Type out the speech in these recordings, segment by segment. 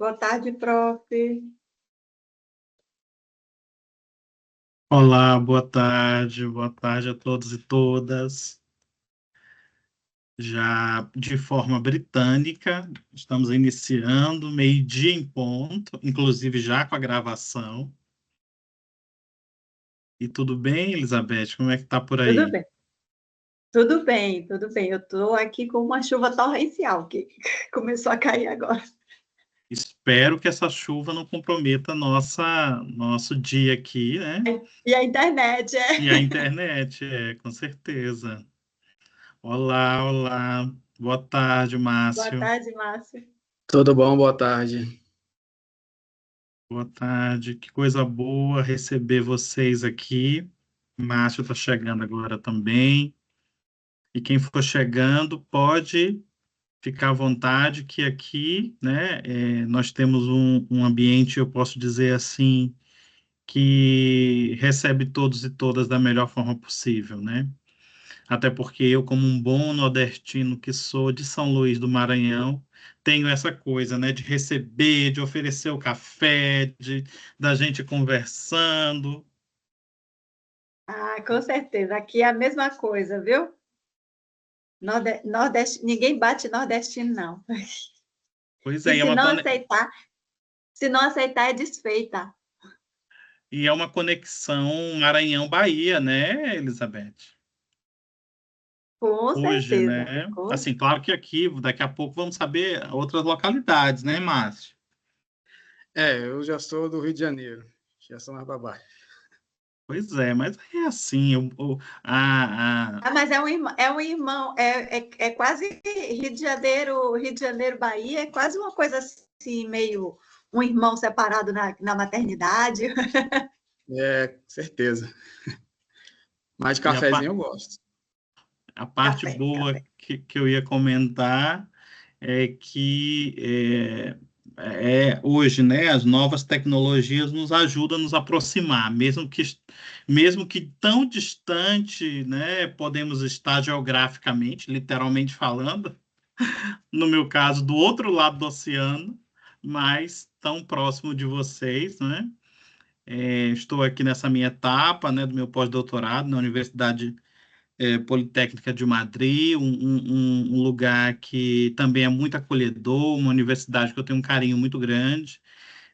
Boa tarde, prof. Olá, boa tarde a todos e todas. Já de forma britânica, estamos iniciando, meio-dia em ponto, inclusive já com a gravação. E tudo bem, Elizabeth? Como é que tá por Tudo aí? bem? Tudo bem, tudo bem. Eu estou aqui com uma chuva torrencial que começou a cair agora. Espero que essa chuva não comprometa nosso dia aqui, né? E a internet, E a internet, com certeza. Olá, olá. Boa tarde, Boa Márcio. tarde, Márcio. Tudo bom? Boa tarde. Boa tarde, que coisa boa receber vocês aqui. Márcio está chegando agora também. E quem for chegando pode ficar à vontade, que aqui, né, nós temos um ambiente, eu posso dizer assim, que recebe todos e todas da melhor forma possível, né? Até porque eu, como um bom nordestino que sou de São Luís do Maranhão, tenho essa coisa, né, de receber, de oferecer o café, da gente conversando. Ah, com certeza. Aqui é a mesma coisa, viu? Nordeste, ninguém bate nordestino, não. Pois E é, se não aceitar, é desfeita. e é uma conexão Maranhão-Bahia, né, Elizabeth? Com Hoje, certeza. né? Assim, claro que aqui, daqui a pouco, vamos saber outras localidades, né, Márcio? Eu já sou do Rio de Janeiro. Já sou mais babá. Pois é, mas é assim, Ah, mas é um irmão, é quase Rio de Janeiro, Bahia, é quase uma coisa assim, meio um irmão separado na maternidade. Certeza. Mas de e a, cafezinho eu gosto. A parte Café, boa café. que eu ia comentar é que hoje, né, as novas tecnologias nos ajudam a nos aproximar, mesmo que tão distante, né, podemos estar geograficamente, literalmente falando, no meu caso, do outro lado do oceano, mas tão próximo de vocês, né? Estou aqui nessa minha etapa, né, do meu pós-doutorado na Universidade Politécnica de Madrid, um lugar que também é muito acolhedor, uma universidade que eu tenho um carinho muito grande.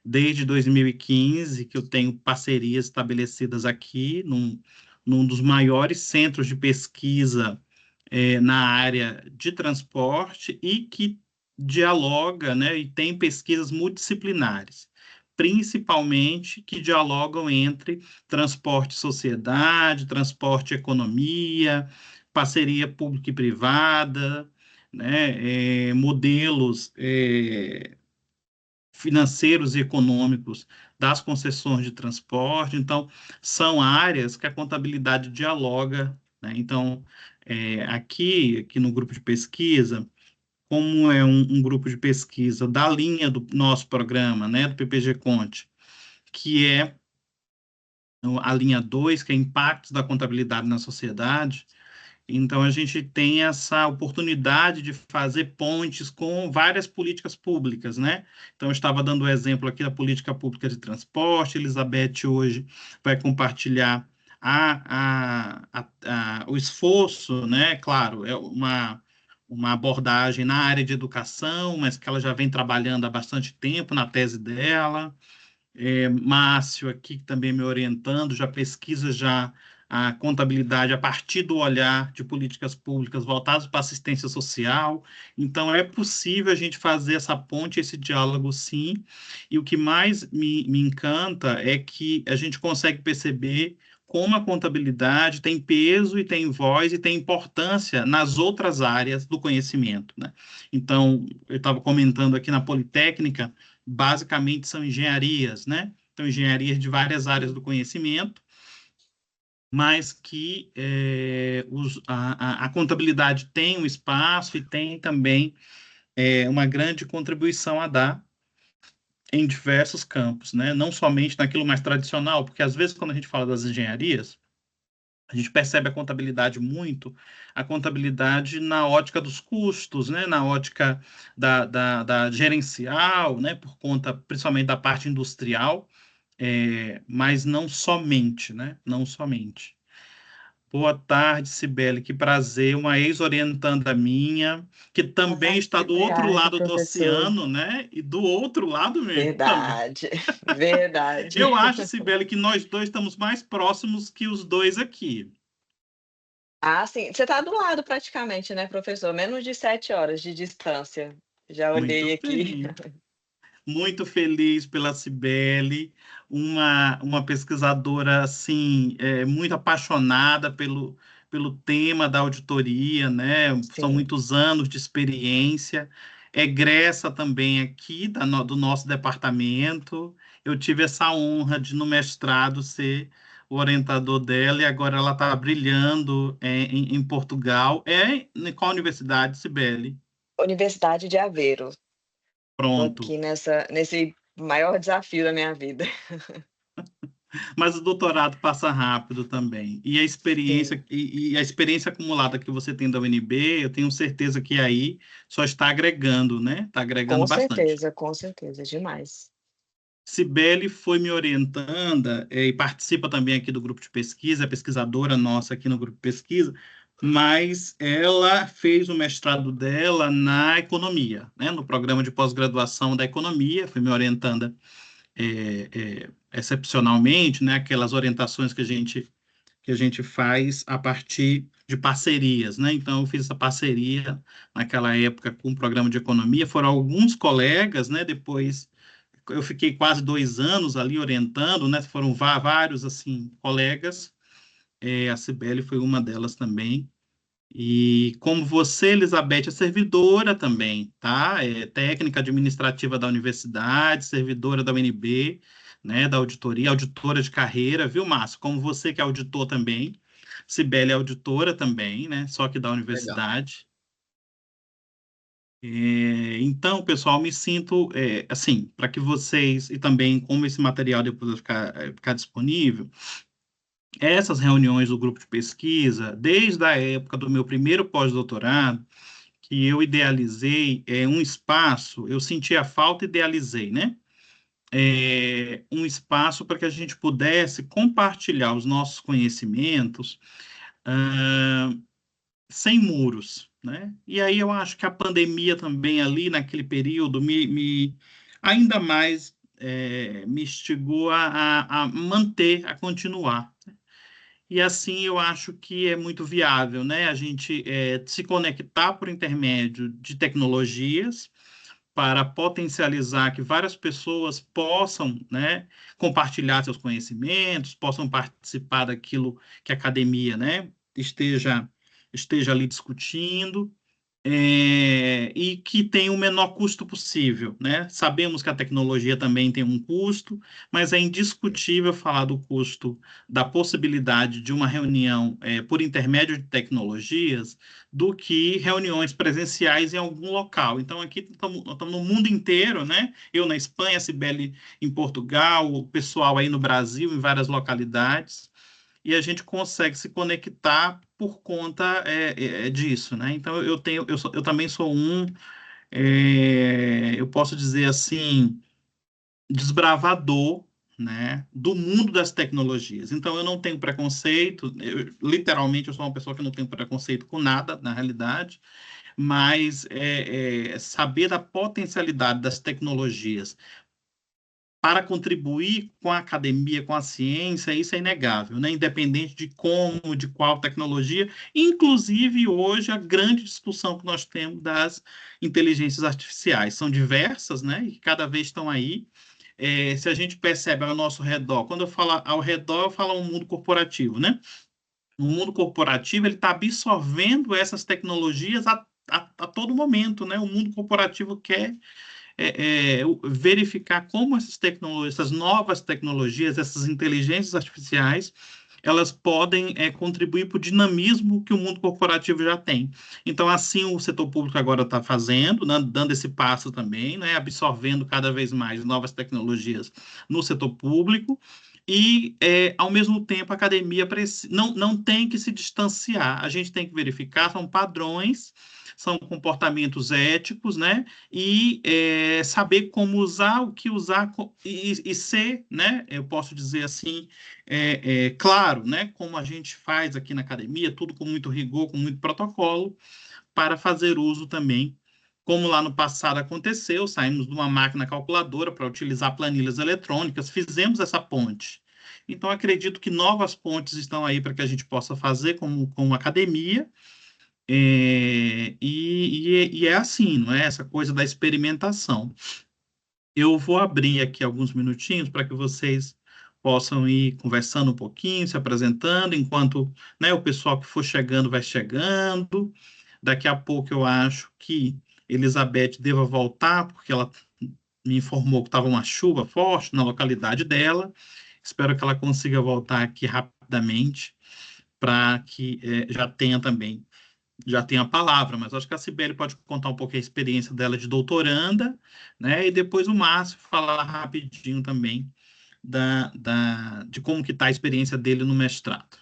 Desde 2015, que eu tenho parcerias estabelecidas aqui, num dos maiores centros de pesquisa na área de transporte e que dialoga, né, e tem pesquisas multidisciplinares, principalmente que dialogam entre transporte e sociedade, transporte e economia, parceria pública e privada, né, modelos financeiros e econômicos das concessões de transporte. Então, são áreas que a contabilidade dialoga, né? Então, aqui no grupo de pesquisa, como é um grupo de pesquisa da linha do nosso programa, né, do PPG Conte, que é a linha 2, que é impactos da contabilidade na sociedade, então, a gente tem essa oportunidade de fazer pontes com várias políticas públicas, né? Então, eu estava dando o exemplo aqui da política pública de transporte, Elizabeth hoje vai compartilhar o esforço, né? Claro, é uma abordagem na área de educação, mas que ela já vem trabalhando há bastante tempo na tese dela. Márcio aqui também me orientando, já pesquisa já a contabilidade a partir do olhar de políticas públicas voltadas para a assistência social. Então, é possível a gente fazer essa ponte, esse diálogo, sim. E o que mais me encanta é que a gente consegue perceber como a contabilidade tem peso e tem voz e tem importância nas outras áreas do conhecimento, né? Então, eu estava comentando aqui na Politécnica, basicamente são engenharias, né? Então, engenharias de várias áreas do conhecimento, mas que a contabilidade tem um espaço e tem também uma grande contribuição a dar em diversos campos, né? Não somente naquilo mais tradicional, porque às vezes quando a gente fala das engenharias, A gente percebe a contabilidade na ótica dos custos, né? Na ótica da gerencial, né? Por conta, principalmente, da parte industrial, mas não somente, né? Não somente. Boa tarde, Cibele, que prazer, uma ex-orientanda minha, que também está do outro Ai, lado do professor. oceano, né? E do outro lado mesmo também. Verdade, verdade. Eu acho, Cibele, que nós dois estamos mais próximos que os dois aqui. Ah, sim. Você está do lado praticamente, né, professor? Menos de 7 horas de distância. Já olhei Muito aqui. bem. Muito feliz pela Cibele, uma pesquisadora assim, muito apaixonada pelo tema da auditoria, né? São Sim. muitos anos de experiência, egressa também aqui do nosso departamento. Eu tive essa honra de, no mestrado, ser o orientador dela, e agora ela está brilhando em Portugal. Em qual universidade, Cibele? Universidade de Aveiro. Estou Pronto. aqui nesse maior desafio da minha vida. Mas o doutorado passa rápido também. E a Sim, experiência e a experiência acumulada que você tem da UNB, eu tenho certeza que aí só está agregando, né? Está agregando bastante. com certeza, demais. Cibele foi me orientando, e participa também aqui do grupo de pesquisa, é pesquisadora nossa aqui no grupo de pesquisa, mas ela fez o mestrado dela na economia, né? No programa de pós-graduação da economia, foi me orientando excepcionalmente, né, aquelas orientações que a gente faz a partir de parcerias, né? Então, eu fiz essa parceria naquela época com o programa de economia, foram alguns colegas, né? Depois eu fiquei quase 2 anos ali orientando, né? Foram vários, assim, colegas, a Cibele foi uma delas também, e como você, Elizabeth, é servidora também, tá? É técnica administrativa da universidade, servidora da UNB, né, da auditoria, auditora de carreira, viu, Márcio? Como você que é auditor também. Cibele é auditora também, né? Só que da Legal. universidade. Então, pessoal, me sinto, assim, para que vocês, e também como esse material depois vai ficar disponível, essas reuniões do grupo de pesquisa, desde a época do meu primeiro pós-doutorado, que eu idealizei um espaço, eu senti a falta e idealizei, né? Um espaço para que a gente pudesse compartilhar os nossos conhecimentos ah, sem muros, né? E aí eu acho que a pandemia também ali naquele período ainda mais me instigou a manter, a continuar. E assim eu acho que é muito viável, né? A gente se conectar por intermédio de tecnologias para potencializar que várias pessoas possam, né, compartilhar seus conhecimentos, possam participar daquilo que a academia, né, esteja ali discutindo, e que tem o menor custo possível, né? Sabemos que a tecnologia também tem um custo, mas é indiscutível falar do custo da possibilidade de uma reunião por intermédio de tecnologias do que reuniões presenciais em algum local. Então, aqui estamos no mundo inteiro, né? Eu na Espanha, a Cibele em Portugal, o pessoal aí no Brasil, em várias localidades, e a gente consegue se conectar por conta disso, né? Então eu também sou eu posso dizer assim, desbravador, né, do mundo das tecnologias. Então eu não tenho preconceito, literalmente eu sou uma pessoa que não tem preconceito com nada, na realidade, mas saber da potencialidade das tecnologias para contribuir com a academia, com a ciência, isso é inegável, né? Independente de como, de qual tecnologia, inclusive hoje a grande discussão que nós temos das inteligências artificiais. São diversas, né? E cada vez estão aí. Se a gente percebe ao nosso redor, quando eu falo ao redor, eu falo um mundo corporativo, né? O mundo corporativo ele está absorvendo essas tecnologias a todo momento, né? O mundo corporativo quer verificar como essas novas tecnologias, essas inteligências artificiais, elas podem contribuir para o dinamismo que o mundo corporativo já tem. Então, assim, o setor público agora está fazendo, né, dando esse passo também, né, absorvendo cada vez mais novas tecnologias no setor público, e, ao mesmo tempo, a academia não tem que se distanciar, a gente tem que verificar, são padrões, são comportamentos éticos, né, e saber como usar, o que usar, e ser, né, eu posso dizer assim, claro, né, como a gente faz aqui na academia, tudo com muito rigor, com muito protocolo, para fazer uso também, como lá no passado aconteceu, saímos de uma máquina calculadora para utilizar planilhas eletrônicas, fizemos essa ponte. Então, acredito que novas pontes estão aí para que a gente possa fazer como academia, e é assim, não é? Essa coisa da experimentação. Eu vou abrir aqui alguns minutinhos para que vocês possam ir conversando um pouquinho, se apresentando, enquanto, né, o pessoal que for chegando vai chegando. Daqui a pouco eu acho que Elizabeth deva voltar, porque ela me informou que estava uma chuva forte na localidade dela. Espero que ela consiga voltar aqui rapidamente para que já tenha a palavra, mas acho que a Cibele pode contar um pouco a experiência dela de doutoranda, né? E depois o Márcio falar rapidinho também de como que está a experiência dele no mestrado.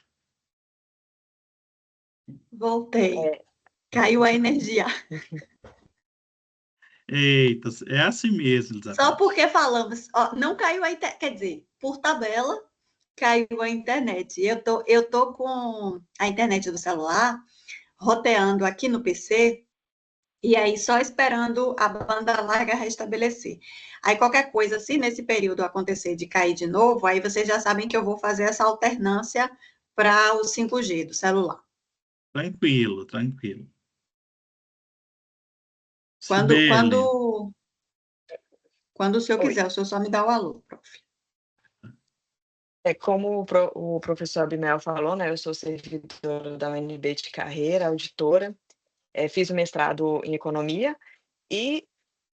Voltei. Caiu a energia. Eita, é assim mesmo, Elizabeth. Só porque falamos, ó, não caiu a internet, quer dizer, por tabela, caiu a internet. Eu tô com a internet do celular roteando aqui no PC, e aí só esperando a banda larga restabelecer. Aí qualquer coisa, se nesse período acontecer de cair de novo, aí vocês já sabem que eu vou fazer essa alternância para o 5G do celular. Tranquilo, tranquilo. Quando, Cibele. quando o senhor Oi. quiser, o senhor só me dá o alô, prof. Como o professor Abimel falou, né, eu sou servidora da UNB de carreira, auditora, fiz o mestrado em economia e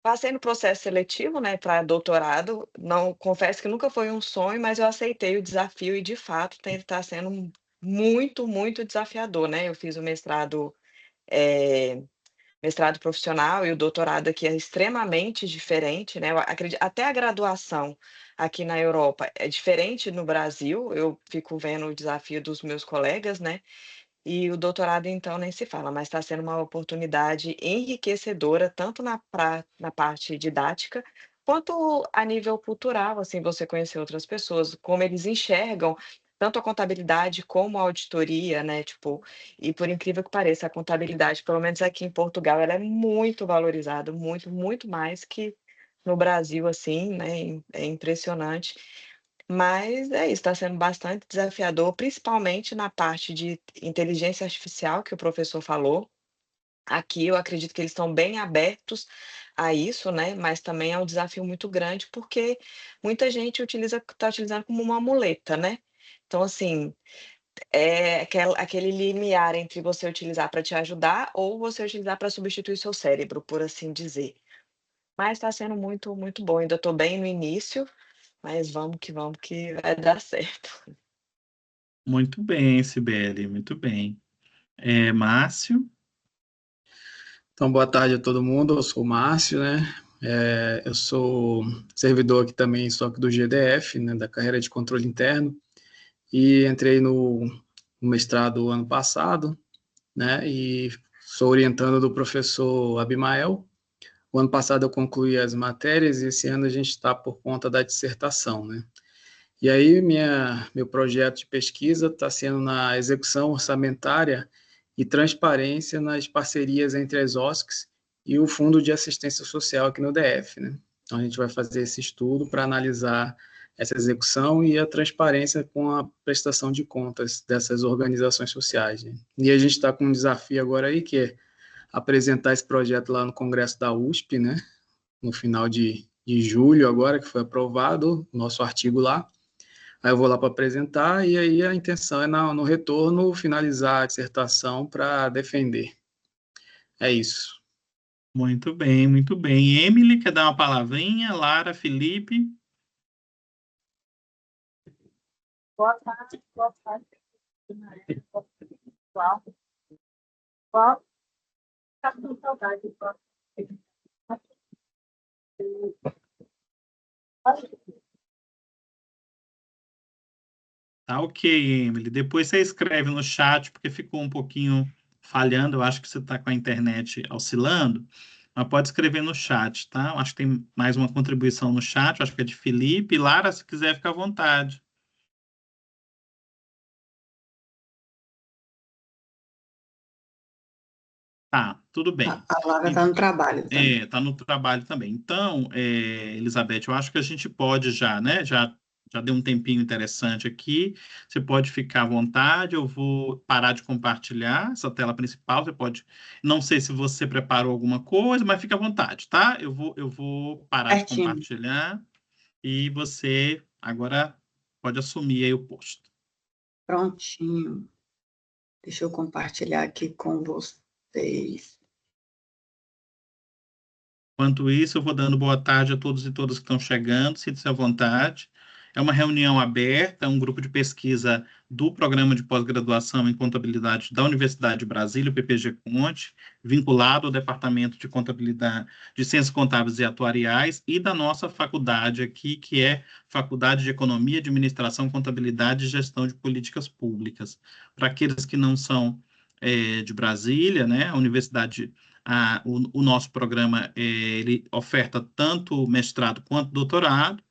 passei no processo seletivo, né, para doutorado. Não, confesso que nunca foi um sonho, mas eu aceitei o desafio e, de fato, está sendo muito, muito desafiador, né? Eu fiz o mestrado profissional, e o doutorado aqui é extremamente diferente, né? Eu acredito, até a graduação aqui na Europa é diferente no Brasil. Eu fico vendo o desafio dos meus colegas, né? E o doutorado, então, nem se fala, mas está sendo uma oportunidade enriquecedora, tanto na parte didática, quanto a nível cultural, assim, você conhecer outras pessoas, como eles enxergam tanto a contabilidade como a auditoria, né? Tipo, e por incrível que pareça, a contabilidade, pelo menos aqui em Portugal, ela é muito valorizada, muito, muito mais que no Brasil, assim, né? É impressionante. Mas é isso, está sendo bastante desafiador, principalmente na parte de inteligência artificial que o professor falou. Aqui eu acredito que eles estão bem abertos a isso, né? Mas também é um desafio muito grande, porque muita gente está utilizando como uma muleta, né? Então, assim, é aquele limiar entre você utilizar para te ajudar ou você utilizar para substituir seu cérebro, por assim dizer. Mas está sendo muito, muito bom. Ainda estou bem no início, mas vamos que vai dar certo. Muito bem, Cibele, muito bem. Márcio? Então, boa tarde a todo mundo. Eu sou o Márcio, né? Eu sou servidor aqui também, sou aqui do GDF, né, da carreira de controle interno, e entrei no mestrado ano passado, né? E sou orientando do professor Abimael. O ano passado eu concluí as matérias e esse ano a gente está por conta da dissertação, né? E aí meu projeto de pesquisa está sendo na execução orçamentária e transparência nas parcerias entre as OSCs e o Fundo de Assistência Social aqui no DF, né? Então a gente vai fazer esse estudo para analisar essa execução e a transparência com a prestação de contas dessas organizações sociais, né? E a gente está com um desafio agora aí, que é apresentar esse projeto lá no Congresso da USP, né? No final de julho agora, que foi aprovado o nosso artigo lá. Aí eu vou lá para apresentar, e aí a intenção é, no retorno, finalizar a dissertação para defender. É isso. Muito bem, muito bem. Emily, quer dar uma palavrinha? Lara, Felipe? Boa tarde, boa tarde. Pessoal, tá com saudade. Tá ok, Emily. Depois você escreve no chat, porque ficou um pouquinho falhando. Eu acho que você está com a internet oscilando. Mas pode escrever no chat, tá? Eu acho que tem mais uma contribuição no chat. Eu acho que é de Felipe. Lara, se quiser, fica à vontade. Tá, tudo bem. A Lara está no trabalho também. Está no trabalho também. Então, Elizabeth, eu acho que a gente pode já, né? Já deu um tempinho interessante aqui. Você pode ficar à vontade. Eu vou parar de compartilhar essa tela principal. Você pode. Não sei se você preparou alguma coisa, mas fica à vontade, tá? Eu vou parar de Certinho. compartilhar e você agora pode assumir aí o posto. Prontinho. Deixa eu compartilhar aqui com vocês. Enquanto isso, eu vou dando boa tarde a todos e todas que estão chegando, sinta-se à vontade. É uma reunião aberta, um grupo de pesquisa do Programa de Pós-Graduação em Contabilidade da Universidade de Brasília, o PPG Conte, vinculado ao Departamento de Contabilidade, de Ciências Contábeis e Atuariais, e da nossa faculdade aqui, que é Faculdade de Economia, Administração, Contabilidade e Gestão de Políticas Públicas. Para aqueles que não são de Brasília, né, a Universidade o nosso programa ele oferta tanto mestrado quanto doutorado,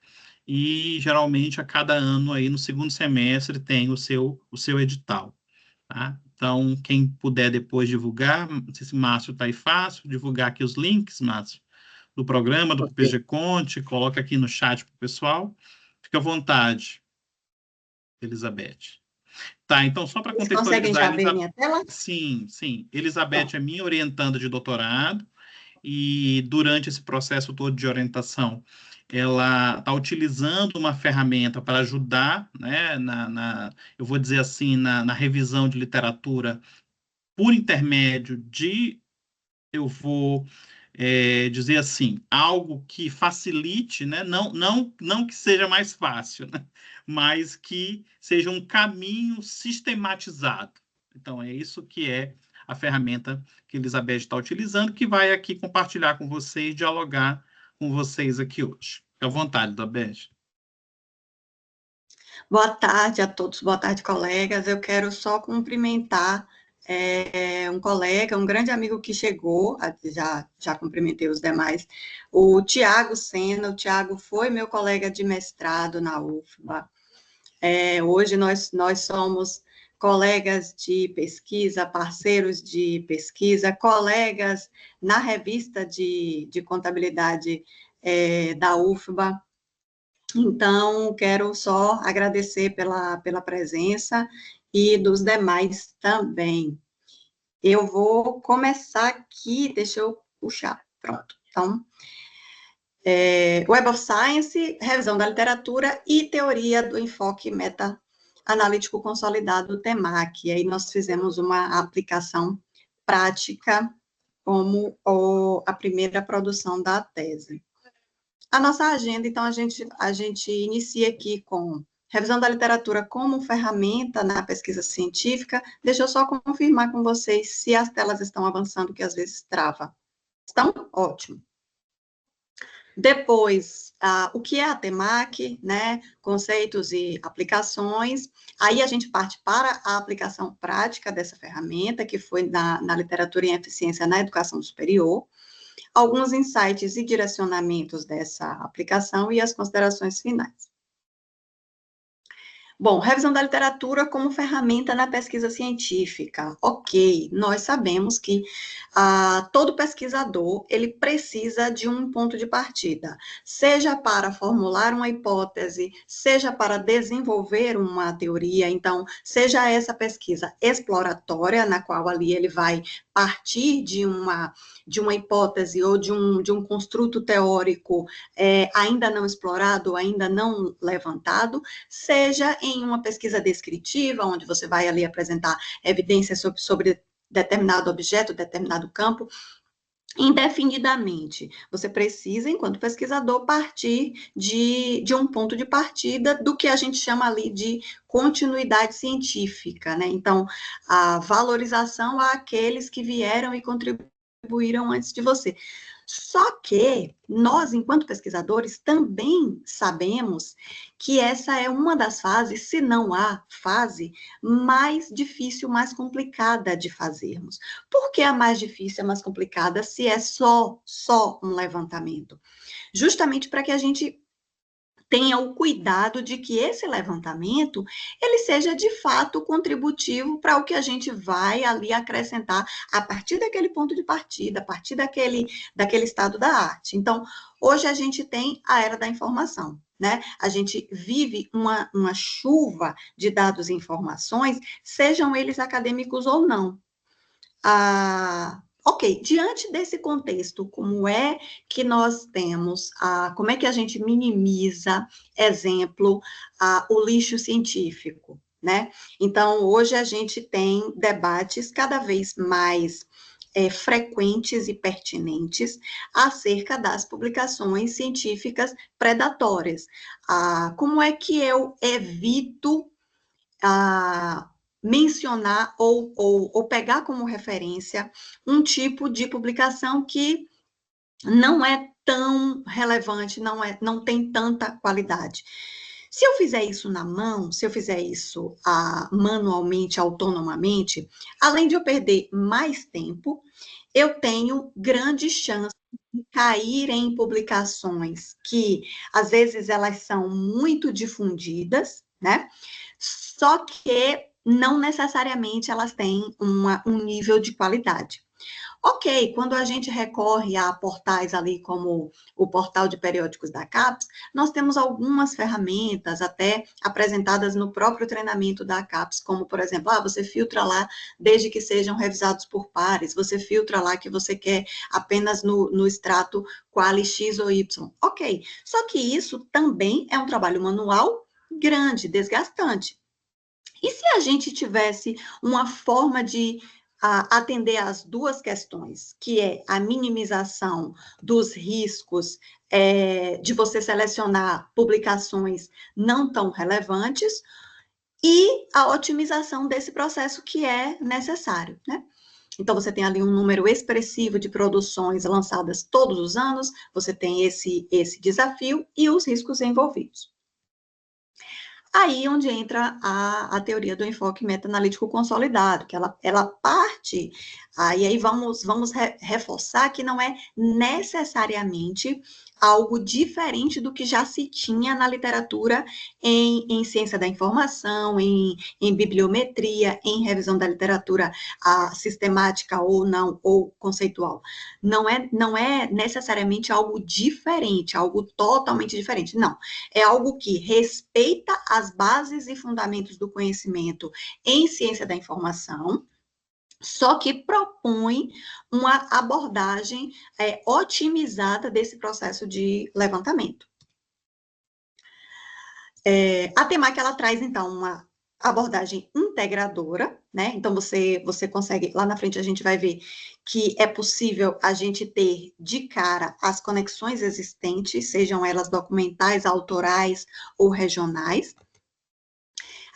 e geralmente a cada ano, aí, no segundo semestre, tem o seu edital. Tá? Então, quem puder depois divulgar, não sei se Márcio está aí fácil, divulgar aqui os links, Márcio, do programa, do PPG Conte, coloca aqui no chat para o pessoal. Fica à vontade, Elizabeth. Tá, então só para contextualizar... Vocês conseguem já ver minha tela? Sim. Elizabeth é minha orientanda de doutorado, e durante esse processo todo de orientação, ela está utilizando uma ferramenta para ajudar, né, eu vou dizer assim, na revisão de literatura por intermédio de, eu vou dizer assim, algo que facilite, né, não que seja mais fácil, né, mas que seja um caminho sistematizado. Então, é isso que é a ferramenta que Elizabeth está utilizando, que vai aqui compartilhar com vocês, dialogar com vocês aqui hoje. Fique à vontade, Elizabeth. Boa tarde a todos, boa tarde, colegas. Eu quero só cumprimentar um colega, um grande amigo que chegou, já cumprimentei os demais, o Tiago Sena. O Tiago foi meu colega de mestrado na UFBA. Hoje nós somos colegas de pesquisa, parceiros de pesquisa, colegas na revista de contabilidade da UFBA. Então, quero só agradecer pela presença e dos demais também. Eu vou começar aqui, deixa eu puxar, pronto. Então, Web of Science, revisão da literatura e teoria do enfoque meta-analítico consolidado, TEMAC. E aí nós fizemos uma aplicação prática como a primeira produção da tese. A nossa agenda, então, a gente inicia aqui com revisão da literatura como ferramenta na pesquisa científica. Deixa eu só confirmar com vocês se as telas estão avançando, que às vezes trava. Estão? Ótimo. Depois, o que é a TEMAC, né? Conceitos e aplicações. Aí a gente parte para a aplicação prática dessa ferramenta, que foi na literatura em eficiência na educação superior. Alguns insights e direcionamentos dessa aplicação e as considerações finais. Bom, revisão da literatura como ferramenta na pesquisa científica. Ok, nós sabemos que todo pesquisador, ele precisa de um ponto de partida, seja para formular uma hipótese, seja para desenvolver uma teoria. Então, seja essa pesquisa exploratória, na qual ali ele vai partir de uma hipótese ou de um construto teórico ainda não explorado, ainda não levantado, seja em uma pesquisa descritiva, onde você vai ali apresentar evidências sobre determinado objeto, determinado campo, indefinidamente. Você precisa, enquanto pesquisador, partir de um ponto de partida do que a gente chama ali de continuidade científica, né? Então, a valorização àqueles que vieram e contribuíram antes de você. Só que nós, enquanto pesquisadores, também sabemos que essa é uma das fases, se não a fase, mais difícil, mais complicada de fazermos. Por que a mais difícil, a mais complicada, se é só um levantamento? Justamente para que a gente tenha o cuidado de que esse levantamento, ele seja de fato contributivo para o que a gente vai ali acrescentar a partir daquele ponto de partida, a partir daquele estado da arte. Então, hoje a gente tem a era da informação, né? A gente vive uma chuva de dados e informações, sejam eles acadêmicos ou não. Ok, diante desse contexto, como é que nós temos, como é que a gente minimiza, exemplo, o lixo científico, né? Então, hoje a gente tem debates cada vez mais frequentes e pertinentes acerca das publicações científicas predatórias. Como é que eu evito mencionar ou pegar como referência um tipo de publicação que não é tão relevante, não tem tanta qualidade. Se eu fizer isso na mão, se eu fizer isso manualmente, autonomamente, além de eu perder mais tempo, eu tenho grande chance de cair em publicações que, às vezes, elas são muito difundidas, né? Só que não necessariamente elas têm um nível de qualidade. Ok, quando a gente recorre a portais ali como o portal de periódicos da CAPES, nós temos algumas ferramentas até apresentadas no próprio treinamento da CAPES, como, por exemplo, você filtra lá desde que sejam revisados por pares, você filtra lá que você quer apenas no extrato quali X ou Y. Ok, só que isso também é um trabalho manual grande, desgastante. E se a gente tivesse uma forma de atender às duas questões, que é a minimização dos riscos de você selecionar publicações não tão relevantes e a otimização desse processo que é necessário, né? Então, você tem ali um número expressivo de produções lançadas todos os anos, você tem esse desafio e os riscos envolvidos. Aí onde entra a teoria do enfoque meta-analítico consolidado, que ela parte, e aí vamos reforçar que não é necessariamente algo diferente do que já se tinha na literatura em ciência da informação, em bibliometria, em revisão da literatura sistemática ou não, ou conceitual. Não é necessariamente algo diferente, algo totalmente diferente, não. É algo que respeita as bases e fundamentos do conhecimento em ciência da informação, só que propõe uma abordagem otimizada desse processo de levantamento. A Temaki, ela traz, então, uma abordagem integradora, né? Então, você consegue, lá na frente a gente vai ver que é possível a gente ter de cara as conexões existentes, sejam elas documentais, autorais ou regionais.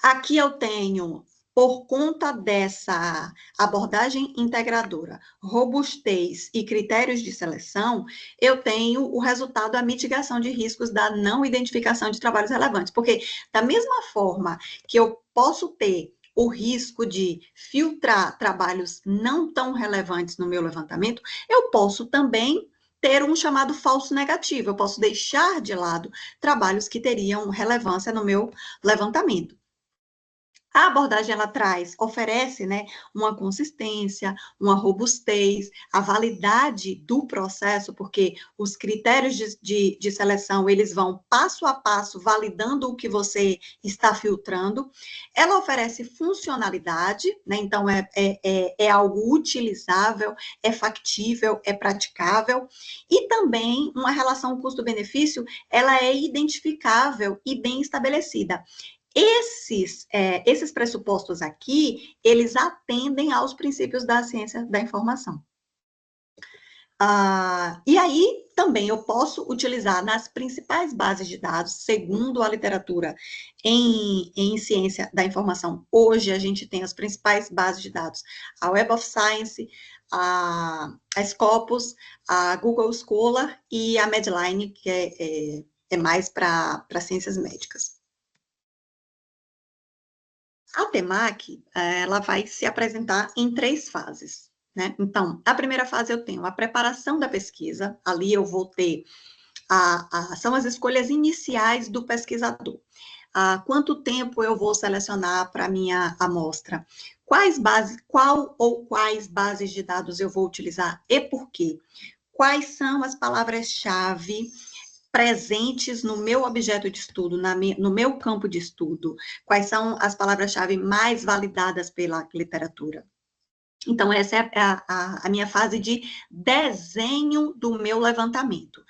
Aqui eu tenho, por conta dessa abordagem integradora, robustez e critérios de seleção, eu tenho o resultado da mitigação de riscos da não identificação de trabalhos relevantes. Porque, da mesma forma que eu posso ter o risco de filtrar trabalhos não tão relevantes no meu levantamento, eu posso também ter um chamado falso negativo. Eu posso deixar de lado trabalhos que teriam relevância no meu levantamento. A abordagem, ela oferece, né, uma consistência, uma robustez, a validade do processo, porque os critérios de seleção, eles vão passo a passo validando o que você está filtrando. Ela oferece funcionalidade, né, então é algo utilizável, é factível, é praticável, e também uma relação custo-benefício, ela é identificável e bem estabelecida. Esses pressupostos aqui, eles atendem aos princípios da ciência da informação. E aí, também eu posso utilizar nas principais bases de dados, segundo a literatura em ciência da informação. Hoje, a gente tem as principais bases de dados, a Web of Science, a Scopus, a Google Scholar e a Medline, que é mais para ciências médicas. A TEMAC, ela vai se apresentar em 3 fases. Né? Então, a primeira fase eu tenho a preparação da pesquisa, ali eu vou ter, são as escolhas iniciais do pesquisador. Quanto tempo eu vou selecionar para a minha amostra? Qual ou quais bases de dados eu vou utilizar e por quê? Quais são as palavras-chave presentes no meu objeto de estudo, no meu campo de estudo? Quais são as palavras-chave mais validadas pela literatura? Então, essa é a minha fase de desenho do meu levantamento.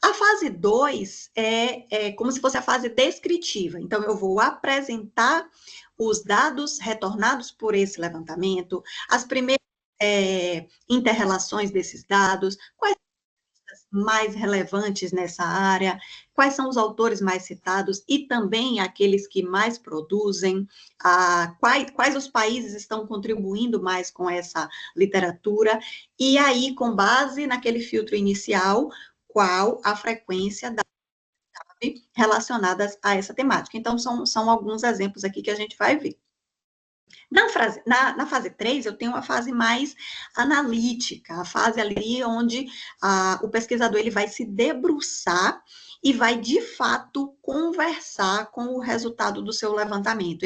A fase 2 é como se fosse a fase descritiva. Então, eu vou apresentar os dados retornados por esse levantamento, as primeiras inter-relações desses dados, quais mais relevantes nessa área, quais são os autores mais citados e também aqueles que mais produzem, quais os países estão contribuindo mais com essa literatura, e aí, com base naquele filtro inicial, qual a frequência das relacionadas a essa temática. Então, são alguns exemplos aqui que a gente vai ver. Na fase 3, eu tenho uma fase mais analítica, a fase ali onde o pesquisador ele vai se debruçar e vai, de fato, conversar com o resultado do seu levantamento.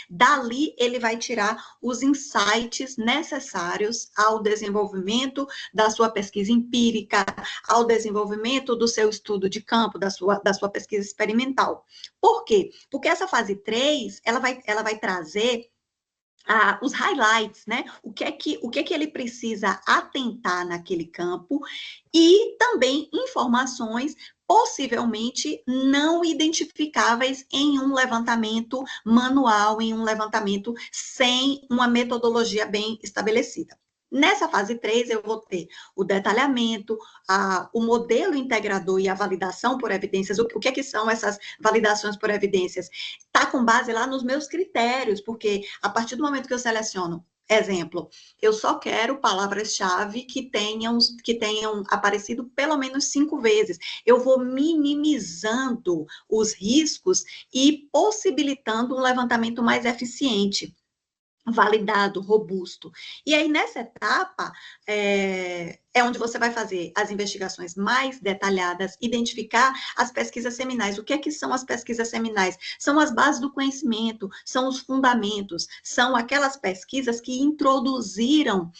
Dali, ele vai tirar os insights necessários ao desenvolvimento da sua pesquisa empírica, ao desenvolvimento do seu estudo de campo, da sua pesquisa experimental. Por quê? Porque essa fase 3, ela vai trazer os highlights, né? O que é que ele precisa atentar naquele campo e também informações possivelmente não identificáveis em um levantamento manual, em um levantamento sem uma metodologia bem estabelecida. Nessa fase 3, eu vou ter o detalhamento, o modelo integrador e a validação por evidências. O que é que são essas validações por evidências? Está com base lá nos meus critérios, porque a partir do momento que eu seleciono, exemplo, eu só quero palavras-chave que tenham aparecido pelo menos 5 vezes. Eu vou minimizando os riscos e possibilitando um levantamento mais eficiente, validado, robusto. E aí, nessa etapa, é onde você vai fazer as investigações mais detalhadas, identificar as pesquisas seminais. O que é que são as pesquisas seminais? São as bases do conhecimento, são os fundamentos, são aquelas pesquisas que introduziram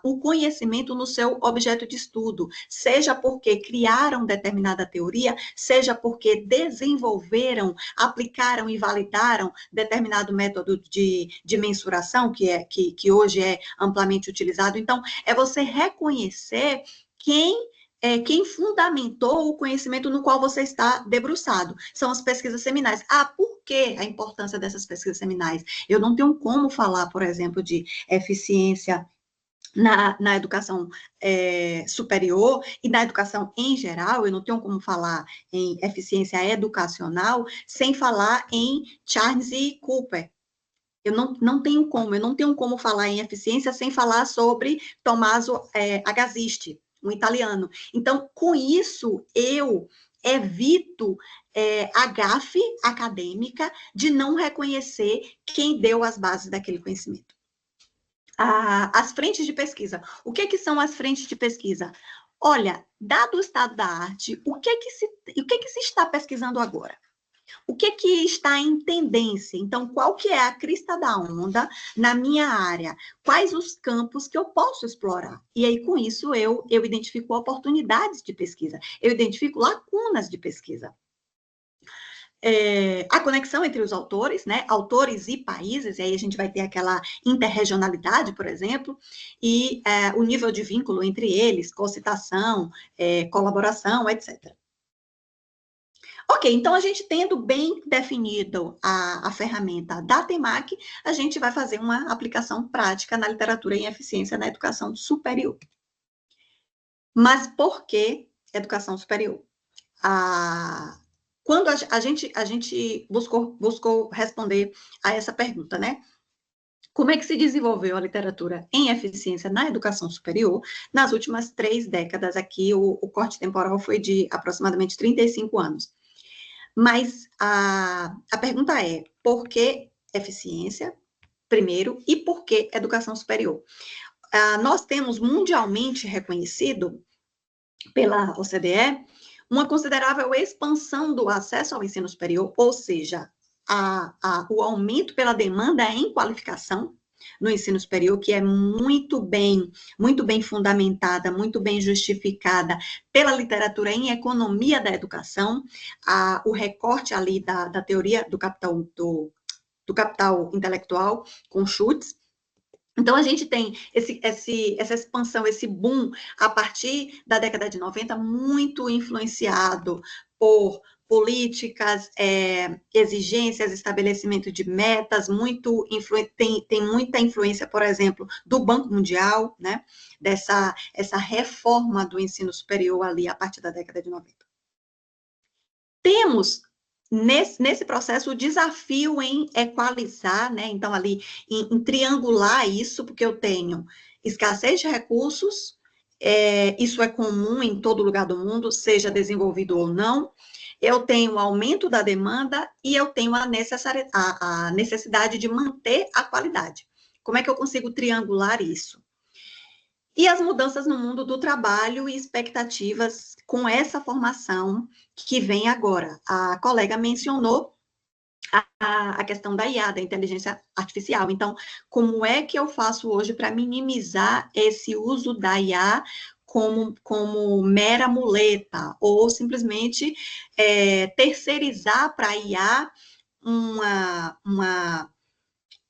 o conhecimento no seu objeto de estudo, seja porque criaram determinada teoria, seja porque desenvolveram, aplicaram e validaram determinado método de mensuração, que hoje é amplamente utilizado. Então, é você reconhecer quem fundamentou o conhecimento no qual você está debruçado. São as pesquisas seminais. Por que a importância dessas pesquisas seminais? Eu não tenho como falar, por exemplo, de eficiência na educação superior e na educação em geral. Eu não tenho como falar em eficiência educacional sem falar em Charnes e Cooper. Eu não tenho como falar em eficiência sem falar sobre Tommaso Agassiz, um italiano. Então, com isso, eu evito a gafe acadêmica de não reconhecer quem deu as bases daquele conhecimento. As frentes de pesquisa. O que são as frentes de pesquisa? Olha, dado o estado da arte, o que se está pesquisando agora? O que está em tendência? Então, qual que é a crista da onda na minha área? Quais os campos que eu posso explorar? E aí, com isso, eu identifico oportunidades de pesquisa, eu identifico lacunas de pesquisa. A conexão entre os autores, né? Autores e países, e aí a gente vai ter aquela interregionalidade, por exemplo, e o nível de vínculo entre eles, cocitação, colaboração, etc. Ok, então a gente tendo bem definido a ferramenta da TEMAC, a gente vai fazer uma aplicação prática na literatura em eficiência na educação superior. Mas por que educação superior? Quando a gente buscou responder a essa pergunta, né? Como é que se desenvolveu a literatura em eficiência na educação superior nas últimas 3 décadas? Aqui o corte temporal foi de aproximadamente 35 anos. Mas a pergunta é, por que eficiência, primeiro, e por que educação superior? Nós temos mundialmente reconhecido pela OCDE uma considerável expansão do acesso ao ensino superior, ou seja, o aumento pela demanda em qualificação no ensino superior, que é muito bem fundamentada, muito bem justificada pela literatura em economia da educação, o recorte ali da teoria do capital intelectual com Schutz. Então, a gente tem essa expansão, esse boom, a partir da década de 90, muito influenciado por políticas, exigências, estabelecimento de metas, tem muita influência, por exemplo, do Banco Mundial, né, essa reforma do ensino superior ali, a partir da década de 90. Temos nesse processo o desafio em equalizar, né? Então, ali, em triangular isso, porque eu tenho escassez de recursos, isso é comum em todo lugar do mundo, seja desenvolvido ou não, eu tenho o aumento da demanda e eu tenho a necessidade de manter a qualidade. Como é que eu consigo triangular isso? E as mudanças no mundo do trabalho e expectativas com essa formação que vem agora. A colega mencionou a questão da IA, da inteligência artificial. Então, como é que eu faço hoje para minimizar esse uso da IA como mera muleta, ou simplesmente terceirizar para a IA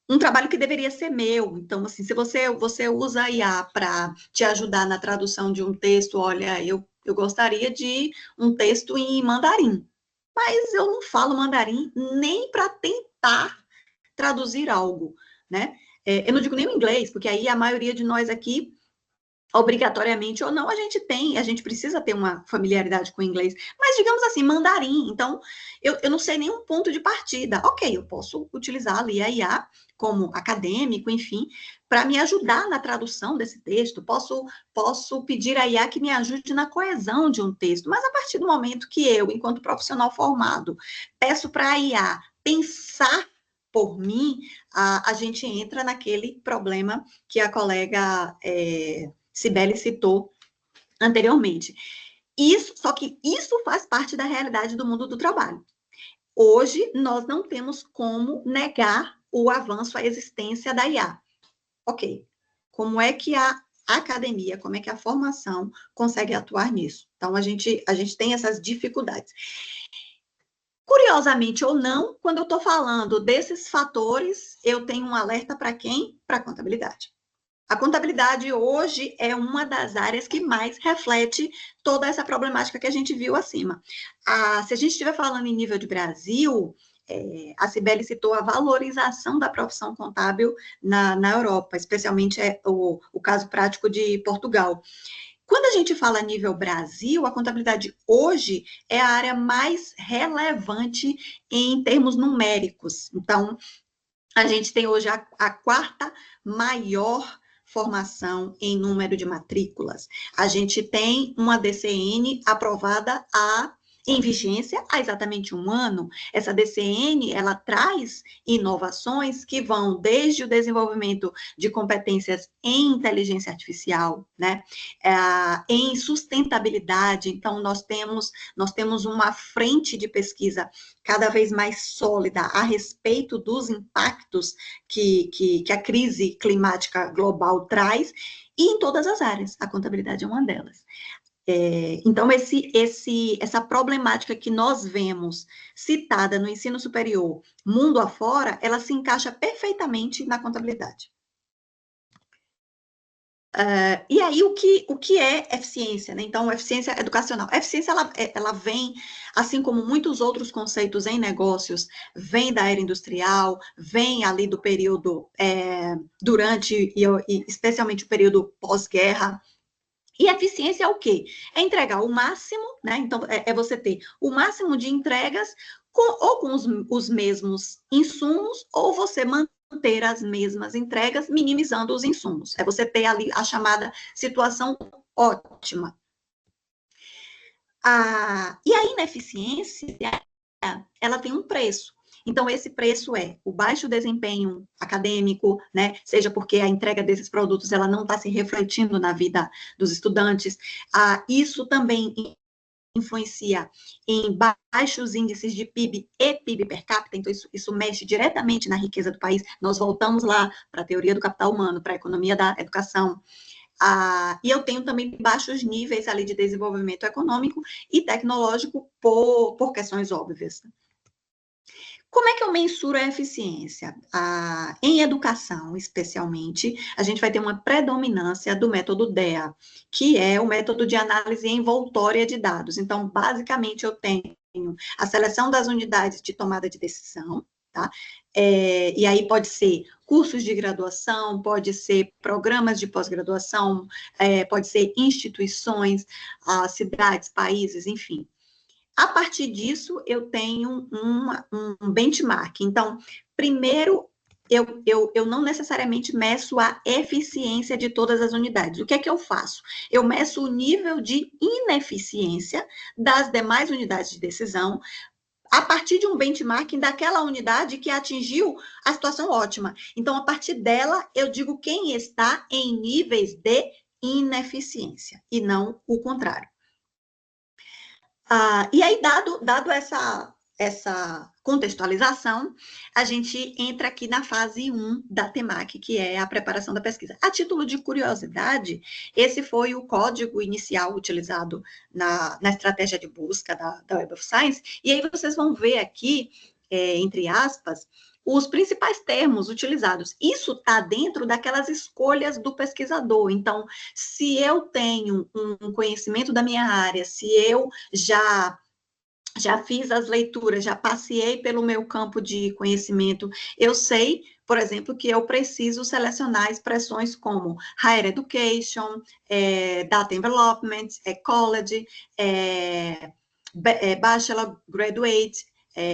um trabalho que deveria ser meu. Então, assim, se você usa a IA para te ajudar na tradução de um texto, olha, eu gostaria de um texto em mandarim, mas eu não falo mandarim nem para tentar traduzir algo, né? Eu não digo nem o inglês, porque aí a maioria de nós aqui, obrigatoriamente ou não, a gente precisa ter uma familiaridade com o inglês, mas digamos assim, mandarim, então, eu não sei nenhum ponto de partida. Ok, eu posso utilizar ali a IA como acadêmico, enfim, para me ajudar na tradução desse texto, posso pedir a IA que me ajude na coesão de um texto, mas a partir do momento que eu, enquanto profissional formado, peço para a IA pensar por mim, a gente entra naquele problema que a colega Cibele citou anteriormente. Só que isso faz parte da realidade do mundo do trabalho. Hoje, nós não temos como negar o avanço, a existência da IA. Ok, como é que a academia, como é que a formação consegue atuar nisso? Então, a gente tem essas dificuldades. Curiosamente ou não, quando eu estou falando desses fatores, eu tenho um alerta para quem? Para a contabilidade. A contabilidade hoje é uma das áreas que mais reflete toda essa problemática que a gente viu acima. Se a gente estiver falando em nível de Brasil, a Cibele citou a valorização da profissão contábil na Europa, especialmente o caso prático de Portugal. Quando a gente fala a nível Brasil, a contabilidade hoje é a área mais relevante em termos numéricos. Então, a gente tem hoje a quarta maior formação em número de matrículas. A gente tem uma DCN aprovada em vigência há exatamente 1 ano. Essa DCN, ela traz inovações que vão desde o desenvolvimento de competências em inteligência artificial, né, em sustentabilidade. Então, nós temos uma frente de pesquisa cada vez mais sólida a respeito dos impactos que a crise climática global traz, e em todas as áreas, a contabilidade é uma delas. Então, essa problemática que nós vemos citada no ensino superior, mundo afora, ela se encaixa perfeitamente na contabilidade. E aí, o que é eficiência, né? Então, eficiência educacional. A eficiência, ela vem, assim como muitos outros conceitos em negócios, vem da era industrial, vem ali do período, durante, e especialmente o período pós-guerra, E eficiência é o quê? É entregar o máximo, né? Então, é você ter o máximo de entregas ou com os mesmos insumos, ou você manter as mesmas entregas, minimizando os insumos. É você ter ali a chamada situação ótima. E a ineficiência, ela tem um preço. Então, esse preço é o baixo desempenho acadêmico, né? Seja porque a entrega desses produtos ela não está se refletindo na vida dos estudantes. Isso também influencia em baixos índices de PIB e PIB per capita, então isso mexe diretamente na riqueza do país. Nós voltamos lá para a teoria do capital humano, para a economia da educação. E eu tenho também baixos níveis ali de desenvolvimento econômico e tecnológico por questões óbvias. Como é que eu mensuro a eficiência? Em educação, especialmente, a gente vai ter uma predominância do método DEA, que é o método de análise envoltória de dados. Então, basicamente, eu tenho a seleção das unidades de tomada de decisão, tá? E aí pode ser cursos de graduação, pode ser programas de pós-graduação, pode ser instituições, cidades, países, enfim. A partir disso, eu tenho um benchmark. Então, primeiro, eu não necessariamente meço a eficiência de todas as unidades. O que é que eu faço? Eu meço o nível de ineficiência das demais unidades de decisão a partir de um benchmarking daquela unidade que atingiu a situação ótima. Então, a partir dela, eu digo quem está em níveis de ineficiência, e não o contrário. E aí, dado essa contextualização, a gente entra aqui na fase 1 da TEMAC, que é a preparação da pesquisa. A título de curiosidade, esse foi o código inicial utilizado na estratégia de busca da Web of Science, e aí vocês vão ver aqui, entre aspas, os principais termos utilizados. Isso está dentro daquelas escolhas do pesquisador. Então, se eu tenho um conhecimento da minha área, se eu já fiz as leituras, já passei pelo meu campo de conhecimento, eu sei, por exemplo, que eu preciso selecionar expressões como higher education, data development, college, bachelor, graduate,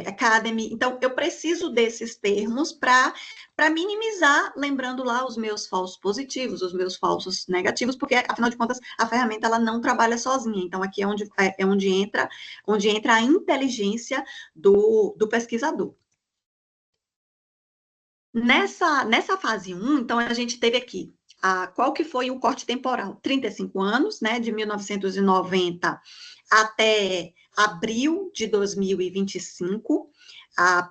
academy. Então, eu preciso desses termos para minimizar, lembrando lá os meus falsos positivos, os meus falsos negativos, porque, afinal de contas, a ferramenta ela não trabalha sozinha. Então, aqui é onde entra a inteligência do pesquisador. Nessa fase 1, então, a gente teve aqui qual que foi o corte temporal? 35 anos, né, de 1990 até abril de 2025.